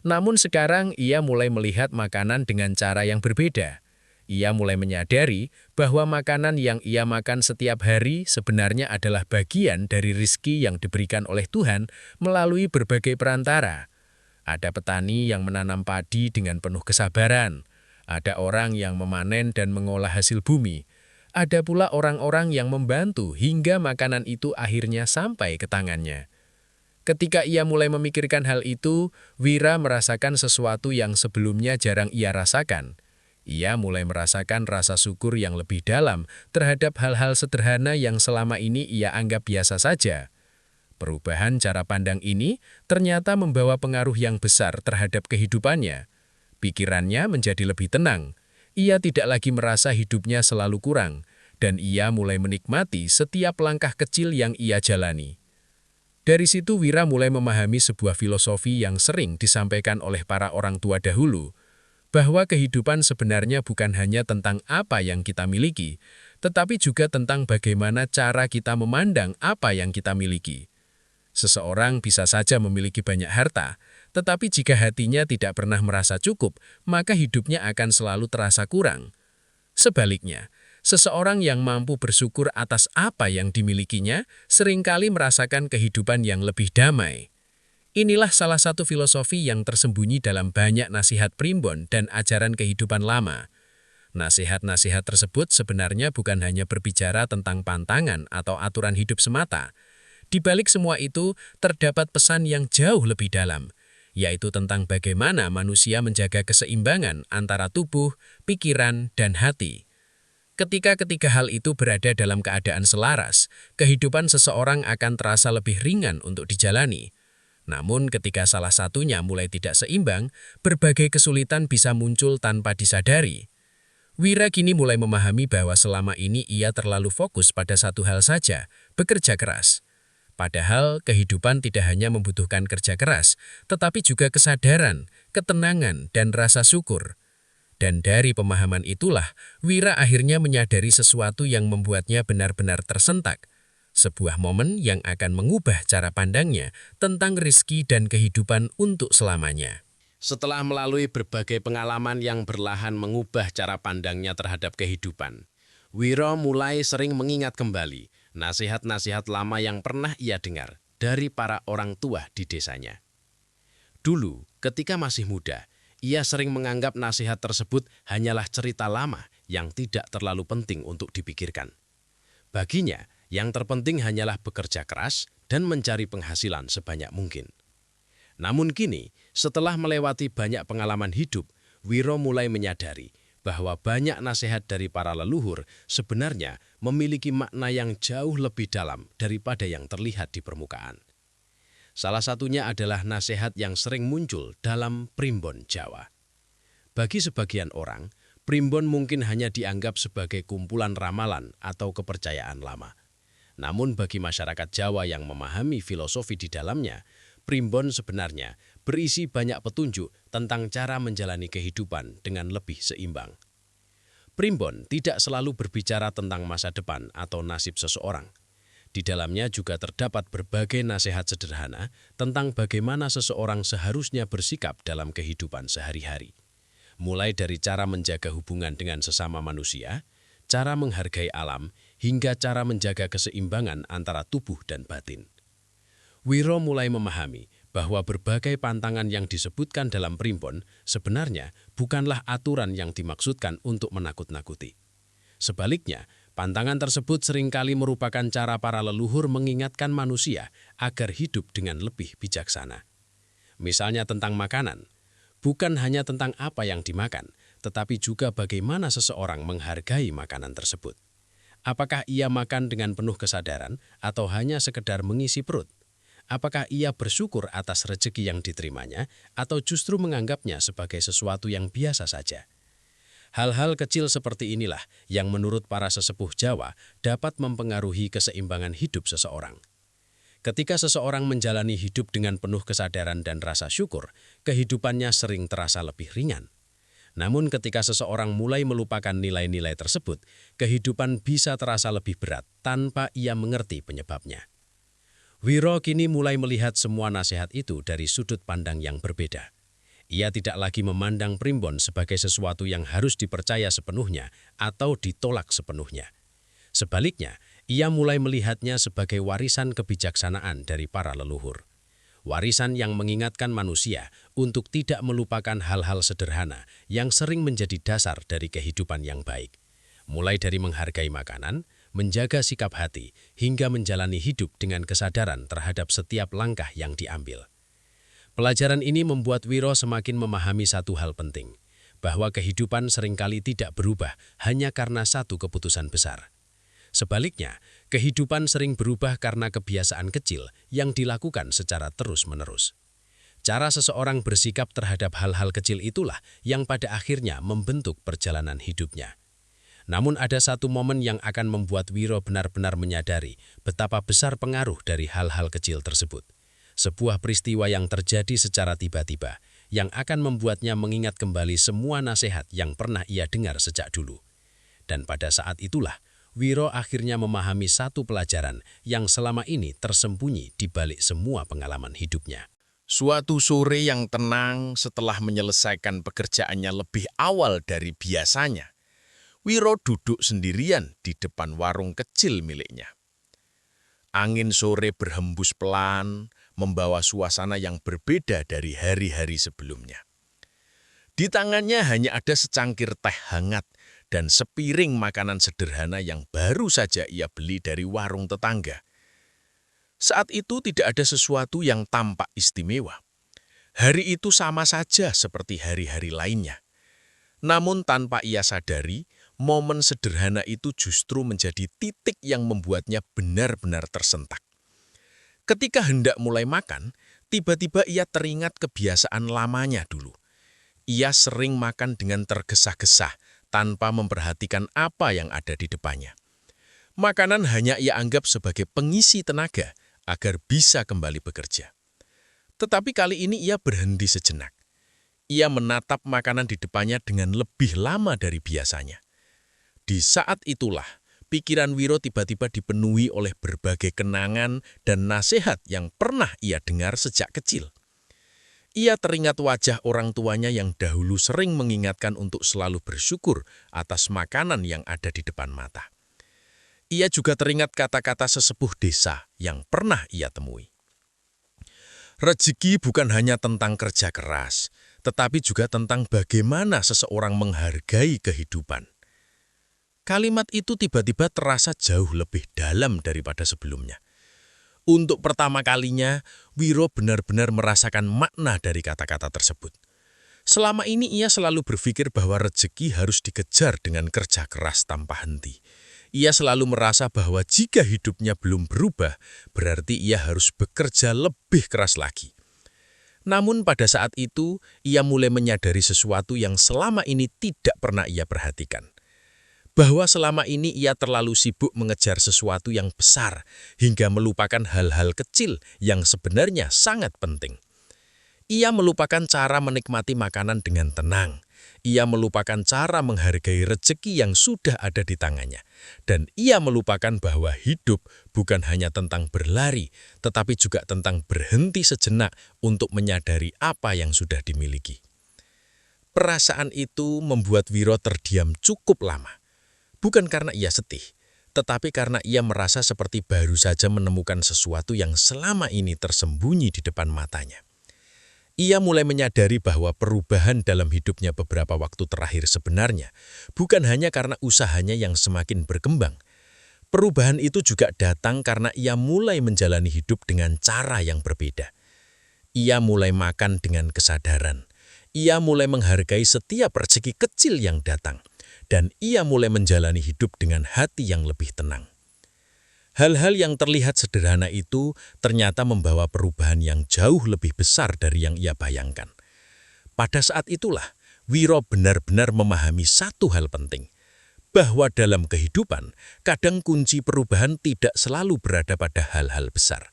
Namun sekarang ia mulai melihat makanan dengan cara yang berbeda. Ia mulai menyadari bahwa makanan yang ia makan setiap hari sebenarnya adalah bagian dari rizki yang diberikan oleh Tuhan melalui berbagai perantara. Ada petani yang menanam padi dengan penuh kesabaran. Ada orang yang memanen dan mengolah hasil bumi. Ada pula orang-orang yang membantu hingga makanan itu akhirnya sampai ke tangannya. Ketika ia mulai memikirkan hal itu, Wira merasakan sesuatu yang sebelumnya jarang ia rasakan. Ia mulai merasakan rasa syukur yang lebih dalam terhadap hal-hal sederhana yang selama ini ia anggap biasa saja. Perubahan cara pandang ini ternyata membawa pengaruh yang besar terhadap kehidupannya. Pikirannya menjadi lebih tenang. Ia tidak lagi merasa hidupnya selalu kurang, dan ia mulai menikmati setiap langkah kecil yang ia jalani. Dari situ Wira mulai memahami sebuah filosofi yang sering disampaikan oleh para orang tua dahulu, bahwa kehidupan sebenarnya bukan hanya tentang apa yang kita miliki, tetapi juga tentang bagaimana cara kita memandang apa yang kita miliki. Seseorang bisa saja memiliki banyak harta, tetapi jika hatinya tidak pernah merasa cukup, maka hidupnya akan selalu terasa kurang. Sebaliknya, seseorang yang mampu bersyukur atas apa yang dimilikinya seringkali merasakan kehidupan yang lebih damai. Inilah salah satu filosofi yang tersembunyi dalam banyak nasihat primbon dan ajaran kehidupan lama. Nasihat-nasihat tersebut sebenarnya bukan hanya berbicara tentang pantangan atau aturan hidup semata. Di balik semua itu, terdapat pesan yang jauh lebih dalam, yaitu tentang bagaimana manusia menjaga keseimbangan antara tubuh, pikiran, dan hati. Ketika ketiga hal itu berada dalam keadaan selaras, kehidupan seseorang akan terasa lebih ringan untuk dijalani. Namun ketika salah satunya mulai tidak seimbang, berbagai kesulitan bisa muncul tanpa disadari. Wira kini mulai memahami bahwa selama ini ia terlalu fokus pada satu hal saja, bekerja keras. Padahal kehidupan tidak hanya membutuhkan kerja keras, tetapi juga kesadaran, ketenangan, dan rasa syukur. Dan dari pemahaman itulah, Wira akhirnya menyadari sesuatu yang membuatnya benar-benar tersentak. Sebuah momen yang akan mengubah cara pandangnya tentang rezeki dan kehidupan untuk selamanya. Setelah melalui berbagai pengalaman yang perlahan mengubah cara pandangnya terhadap kehidupan, Wiro mulai sering mengingat kembali nasihat-nasihat lama yang pernah ia dengar dari para orang tua di desanya. Dulu, ketika masih muda, ia sering menganggap nasihat tersebut hanyalah cerita lama yang tidak terlalu penting untuk dipikirkan. Baginya, yang terpenting hanyalah bekerja keras dan mencari penghasilan sebanyak mungkin. Namun kini, setelah melewati banyak pengalaman hidup, Wiro mulai menyadari bahwa banyak nasihat dari para leluhur sebenarnya memiliki makna yang jauh lebih dalam daripada yang terlihat di permukaan. Salah satunya adalah nasihat yang sering muncul dalam primbon Jawa. Bagi sebagian orang, primbon mungkin hanya dianggap sebagai kumpulan ramalan atau kepercayaan lama. Namun bagi masyarakat Jawa yang memahami filosofi di dalamnya, primbon sebenarnya berisi banyak petunjuk tentang cara menjalani kehidupan dengan lebih seimbang. Primbon tidak selalu berbicara tentang masa depan atau nasib seseorang. Di dalamnya juga terdapat berbagai nasihat sederhana tentang bagaimana seseorang seharusnya bersikap dalam kehidupan sehari-hari. Mulai dari cara menjaga hubungan dengan sesama manusia, cara menghargai alam, hingga cara menjaga keseimbangan antara tubuh dan batin. Wiro mulai memahami bahwa berbagai pantangan yang disebutkan dalam primbon sebenarnya bukanlah aturan yang dimaksudkan untuk menakut-nakuti. Sebaliknya, pantangan tersebut seringkali merupakan cara para leluhur mengingatkan manusia agar hidup dengan lebih bijaksana. Misalnya tentang makanan, bukan hanya tentang apa yang dimakan, tetapi juga bagaimana seseorang menghargai makanan tersebut. Apakah ia makan dengan penuh kesadaran atau hanya sekedar mengisi perut? Apakah ia bersyukur atas rezeki yang diterimanya atau justru menganggapnya sebagai sesuatu yang biasa saja? Hal-hal kecil seperti inilah yang menurut para sesepuh Jawa dapat mempengaruhi keseimbangan hidup seseorang. Ketika seseorang menjalani hidup dengan penuh kesadaran dan rasa syukur, kehidupannya sering terasa lebih ringan. Namun ketika seseorang mulai melupakan nilai-nilai tersebut, kehidupan bisa terasa lebih berat tanpa ia mengerti penyebabnya. Wiro kini mulai melihat semua nasihat itu dari sudut pandang yang berbeda. Ia tidak lagi memandang primbon sebagai sesuatu yang harus dipercaya sepenuhnya atau ditolak sepenuhnya. Sebaliknya, ia mulai melihatnya sebagai warisan kebijaksanaan dari para leluhur. Warisan yang mengingatkan manusia untuk tidak melupakan hal-hal sederhana yang sering menjadi dasar dari kehidupan yang baik. Mulai dari menghargai makanan, menjaga sikap hati, hingga menjalani hidup dengan kesadaran terhadap setiap langkah yang diambil. Pelajaran ini membuat Wiro semakin memahami satu hal penting, bahwa kehidupan seringkali tidak berubah hanya karena satu keputusan besar. Sebaliknya, kehidupan sering berubah karena kebiasaan kecil yang dilakukan secara terus-menerus. Cara seseorang bersikap terhadap hal-hal kecil itulah yang pada akhirnya membentuk perjalanan hidupnya. Namun ada satu momen yang akan membuat Wiro benar-benar menyadari betapa besar pengaruh dari hal-hal kecil tersebut. Sebuah peristiwa yang terjadi secara tiba-tiba, yang akan membuatnya mengingat kembali semua nasihat yang pernah ia dengar sejak dulu. Dan pada saat itulah, Wiro akhirnya memahami satu pelajaran yang selama ini tersembunyi di balik semua pengalaman hidupnya. Suatu sore yang tenang setelah menyelesaikan pekerjaannya lebih awal dari biasanya, Wiro duduk sendirian di depan warung kecil miliknya. Angin sore berhembus pelan, membawa suasana yang berbeda dari hari-hari sebelumnya. Di tangannya hanya ada secangkir teh hangat dan sepiring makanan sederhana yang baru saja ia beli dari warung tetangga. Saat itu tidak ada sesuatu yang tampak istimewa. Hari itu sama saja seperti hari-hari lainnya. Namun tanpa ia sadari, momen sederhana itu justru menjadi titik yang membuatnya benar-benar tersentak. Ketika hendak mulai makan, Tiba-tiba ia teringat kebiasaan lamanya dulu. Ia sering makan dengan tergesa-gesa tanpa memperhatikan apa yang ada di depannya. Makanan hanya ia anggap sebagai pengisi tenaga agar bisa kembali bekerja. Tetapi kali ini ia berhenti sejenak. Ia menatap makanan di depannya dengan lebih lama dari biasanya. Di saat itulah, pikiran Wiro tiba-tiba dipenuhi oleh berbagai kenangan dan nasihat yang pernah ia dengar sejak kecil. Ia teringat wajah orang tuanya yang dahulu sering mengingatkan untuk selalu bersyukur atas makanan yang ada di depan mata. Ia juga teringat kata-kata sesepuh desa yang pernah ia temui. Rezeki bukan hanya tentang kerja keras, tetapi juga tentang bagaimana seseorang menghargai kehidupan. Kalimat itu tiba-tiba terasa jauh lebih dalam daripada sebelumnya. Untuk pertama kalinya, Wiro benar-benar merasakan makna dari kata-kata tersebut. Selama ini ia selalu berpikir bahwa rezeki harus dikejar dengan kerja keras tanpa henti. Ia selalu merasa bahwa jika hidupnya belum berubah, berarti ia harus bekerja lebih keras lagi. Namun pada saat itu, ia mulai menyadari sesuatu yang selama ini tidak pernah ia perhatikan. Bahwa selama ini ia terlalu sibuk mengejar sesuatu yang besar, hingga melupakan hal-hal kecil yang sebenarnya sangat penting. Ia melupakan cara menikmati makanan dengan tenang. Ia melupakan cara menghargai rezeki yang sudah ada di tangannya. Dan ia melupakan bahwa hidup bukan hanya tentang berlari, tetapi juga tentang berhenti sejenak untuk menyadari apa yang sudah dimiliki. Perasaan itu membuat Wiro terdiam cukup lama. Bukan karena ia sedih, tetapi karena ia merasa seperti baru saja menemukan sesuatu yang selama ini tersembunyi di depan matanya. Ia mulai menyadari bahwa perubahan dalam hidupnya beberapa waktu terakhir sebenarnya bukan hanya karena usahanya yang semakin berkembang. Perubahan itu juga datang karena ia mulai menjalani hidup dengan cara yang berbeda. Ia mulai makan dengan kesadaran. Ia mulai menghargai setiap rezeki kecil yang datang. Dan ia mulai menjalani hidup dengan hati yang lebih tenang. Hal-hal yang terlihat sederhana itu ternyata membawa perubahan yang jauh lebih besar dari yang ia bayangkan. Pada saat itulah, Wiro benar-benar memahami satu hal penting, bahwa dalam kehidupan, kadang kunci perubahan tidak selalu berada pada hal-hal besar.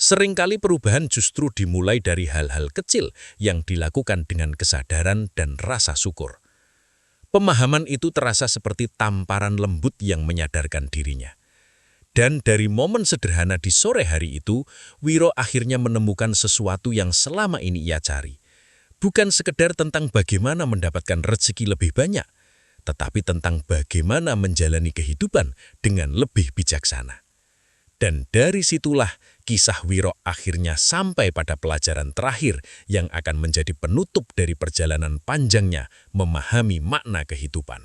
Seringkali perubahan justru dimulai dari hal-hal kecil yang dilakukan dengan kesadaran dan rasa syukur. Pemahaman itu terasa seperti tamparan lembut yang menyadarkan dirinya. Dan dari momen sederhana di sore hari itu, Wiro akhirnya menemukan sesuatu yang selama ini ia cari. Bukan sekedar tentang bagaimana mendapatkan rezeki lebih banyak, tetapi tentang bagaimana menjalani kehidupan dengan lebih bijaksana. Dan dari situlah kisah Wiro akhirnya sampai pada pelajaran terakhir yang akan menjadi penutup dari perjalanan panjangnya memahami makna kehidupan.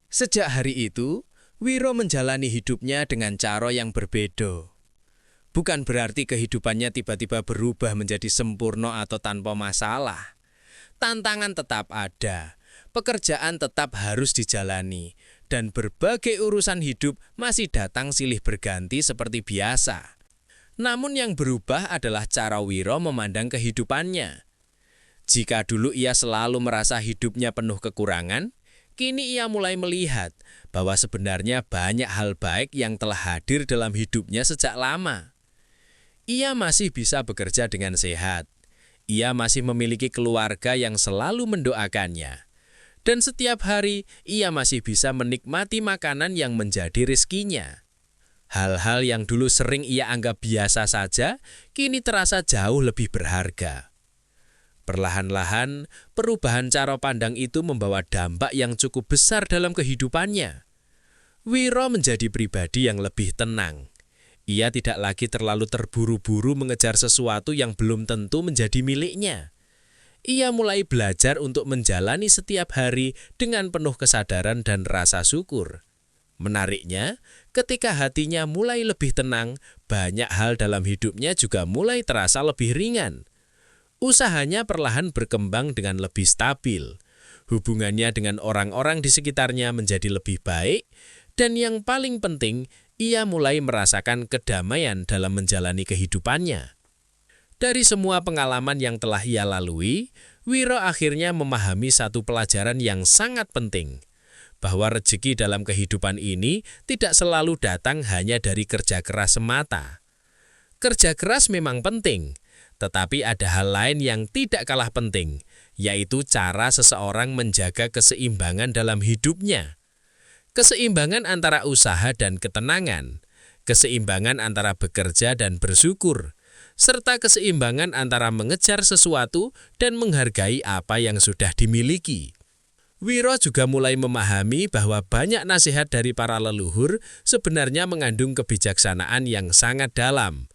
Sejak hari itu, Wiro menjalani hidupnya dengan cara yang berbeda. Bukan berarti kehidupannya tiba-tiba berubah menjadi sempurna atau tanpa masalah. Tantangan tetap ada, pekerjaan tetap harus dijalani, dan berbagai urusan hidup masih datang silih berganti seperti biasa. Namun yang berubah adalah cara Wiro memandang kehidupannya. Jika dulu ia selalu merasa hidupnya penuh kekurangan, kini ia mulai melihat bahwa sebenarnya banyak hal baik yang telah hadir dalam hidupnya sejak lama. Ia masih bisa bekerja dengan sehat. Ia masih memiliki keluarga yang selalu mendoakannya. Dan setiap hari ia masih bisa menikmati makanan yang menjadi rezekinya. Hal-hal yang dulu sering ia anggap biasa saja, kini terasa jauh lebih berharga. Perlahan-lahan, perubahan cara pandang itu membawa dampak yang cukup besar dalam kehidupannya. Wiro menjadi pribadi yang lebih tenang. Ia tidak lagi terlalu terburu-buru mengejar sesuatu yang belum tentu menjadi miliknya. Ia mulai belajar untuk menjalani setiap hari dengan penuh kesadaran dan rasa syukur. Menariknya, ketika hatinya mulai lebih tenang, banyak hal dalam hidupnya juga mulai terasa lebih ringan. Usahanya perlahan berkembang dengan lebih stabil. Hubungannya dengan orang-orang di sekitarnya menjadi lebih baik, dan yang paling penting, ia mulai merasakan kedamaian dalam menjalani kehidupannya. Dari semua pengalaman yang telah ia lalui, Wiro akhirnya memahami satu pelajaran yang sangat penting, bahwa rezeki dalam kehidupan ini tidak selalu datang hanya dari kerja keras semata. Kerja keras memang penting, tetapi ada hal lain yang tidak kalah penting, yaitu cara seseorang menjaga keseimbangan dalam hidupnya. Keseimbangan antara usaha dan ketenangan, keseimbangan antara bekerja dan bersyukur, serta keseimbangan antara mengejar sesuatu dan menghargai apa yang sudah dimiliki. Wiro juga mulai memahami bahwa banyak nasihat dari para leluhur sebenarnya mengandung kebijaksanaan yang sangat dalam.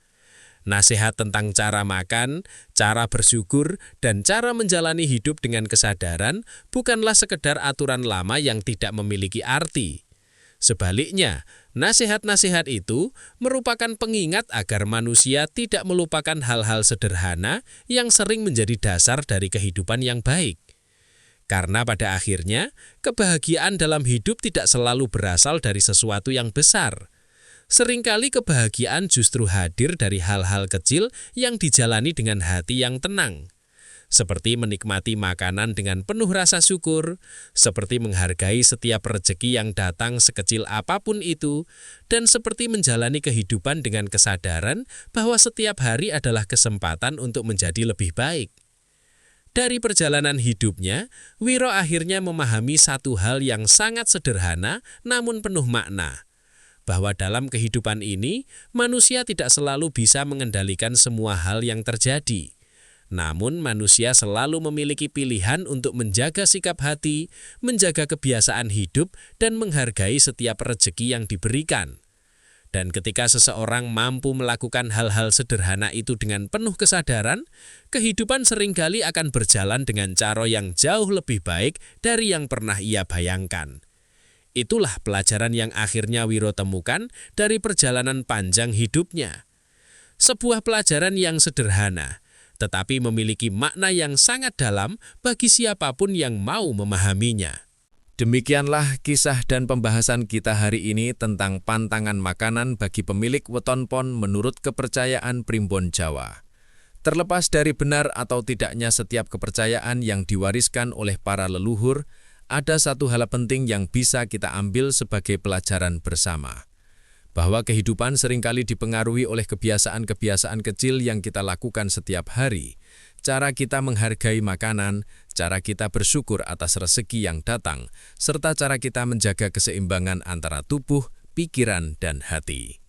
Nasihat tentang cara makan, cara bersyukur, dan cara menjalani hidup dengan kesadaran bukanlah sekedar aturan lama yang tidak memiliki arti. Sebaliknya, nasihat-nasihat itu merupakan pengingat agar manusia tidak melupakan hal-hal sederhana yang sering menjadi dasar dari kehidupan yang baik. Karena pada akhirnya, kebahagiaan dalam hidup tidak selalu berasal dari sesuatu yang besar. Seringkali kebahagiaan justru hadir dari hal-hal kecil yang dijalani dengan hati yang tenang. Seperti menikmati makanan dengan penuh rasa syukur, seperti menghargai setiap rezeki yang datang sekecil apapun itu, dan seperti menjalani kehidupan dengan kesadaran bahwa setiap hari adalah kesempatan untuk menjadi lebih baik. Dari perjalanan hidupnya, Wiro akhirnya memahami satu hal yang sangat sederhana namun penuh makna, bahwa dalam kehidupan ini, manusia tidak selalu bisa mengendalikan semua hal yang terjadi. Namun manusia selalu memiliki pilihan untuk menjaga sikap hati, menjaga kebiasaan hidup, dan menghargai setiap rezeki yang diberikan. Dan ketika seseorang mampu melakukan hal-hal sederhana itu dengan penuh kesadaran, kehidupan seringkali akan berjalan dengan cara yang jauh lebih baik dari yang pernah ia bayangkan. Itulah pelajaran yang akhirnya Wiro temukan dari perjalanan panjang hidupnya. Sebuah pelajaran yang sederhana, tetapi memiliki makna yang sangat dalam bagi siapapun yang mau memahaminya. Demikianlah kisah dan pembahasan kita hari ini tentang pantangan makanan bagi pemilik weton pon menurut kepercayaan Primbon Jawa. Terlepas dari benar atau tidaknya setiap kepercayaan yang diwariskan oleh para leluhur, ada satu hal penting yang bisa kita ambil sebagai pelajaran bersama. Bahwa kehidupan seringkali dipengaruhi oleh kebiasaan-kebiasaan kecil yang kita lakukan setiap hari. Cara kita menghargai makanan, cara kita bersyukur atas rezeki yang datang, serta cara kita menjaga keseimbangan antara tubuh, pikiran, dan hati.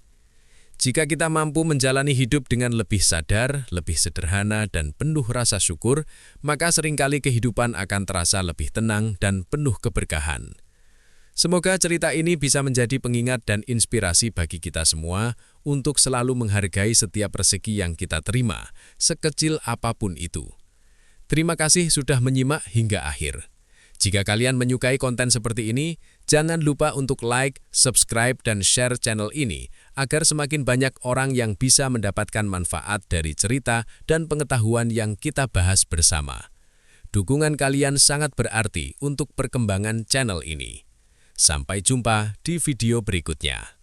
Jika kita mampu menjalani hidup dengan lebih sadar, lebih sederhana, dan penuh rasa syukur, maka seringkali kehidupan akan terasa lebih tenang dan penuh keberkahan. Semoga cerita ini bisa menjadi pengingat dan inspirasi bagi kita semua untuk selalu menghargai setiap rezeki yang kita terima, sekecil apapun itu. Terima kasih sudah menyimak hingga akhir. Jika kalian menyukai konten seperti ini, jangan lupa untuk like, subscribe, dan share channel ini agar semakin banyak orang yang bisa mendapatkan manfaat dari cerita dan pengetahuan yang kita bahas bersama. Dukungan kalian sangat berarti untuk perkembangan channel ini. Sampai jumpa di video berikutnya.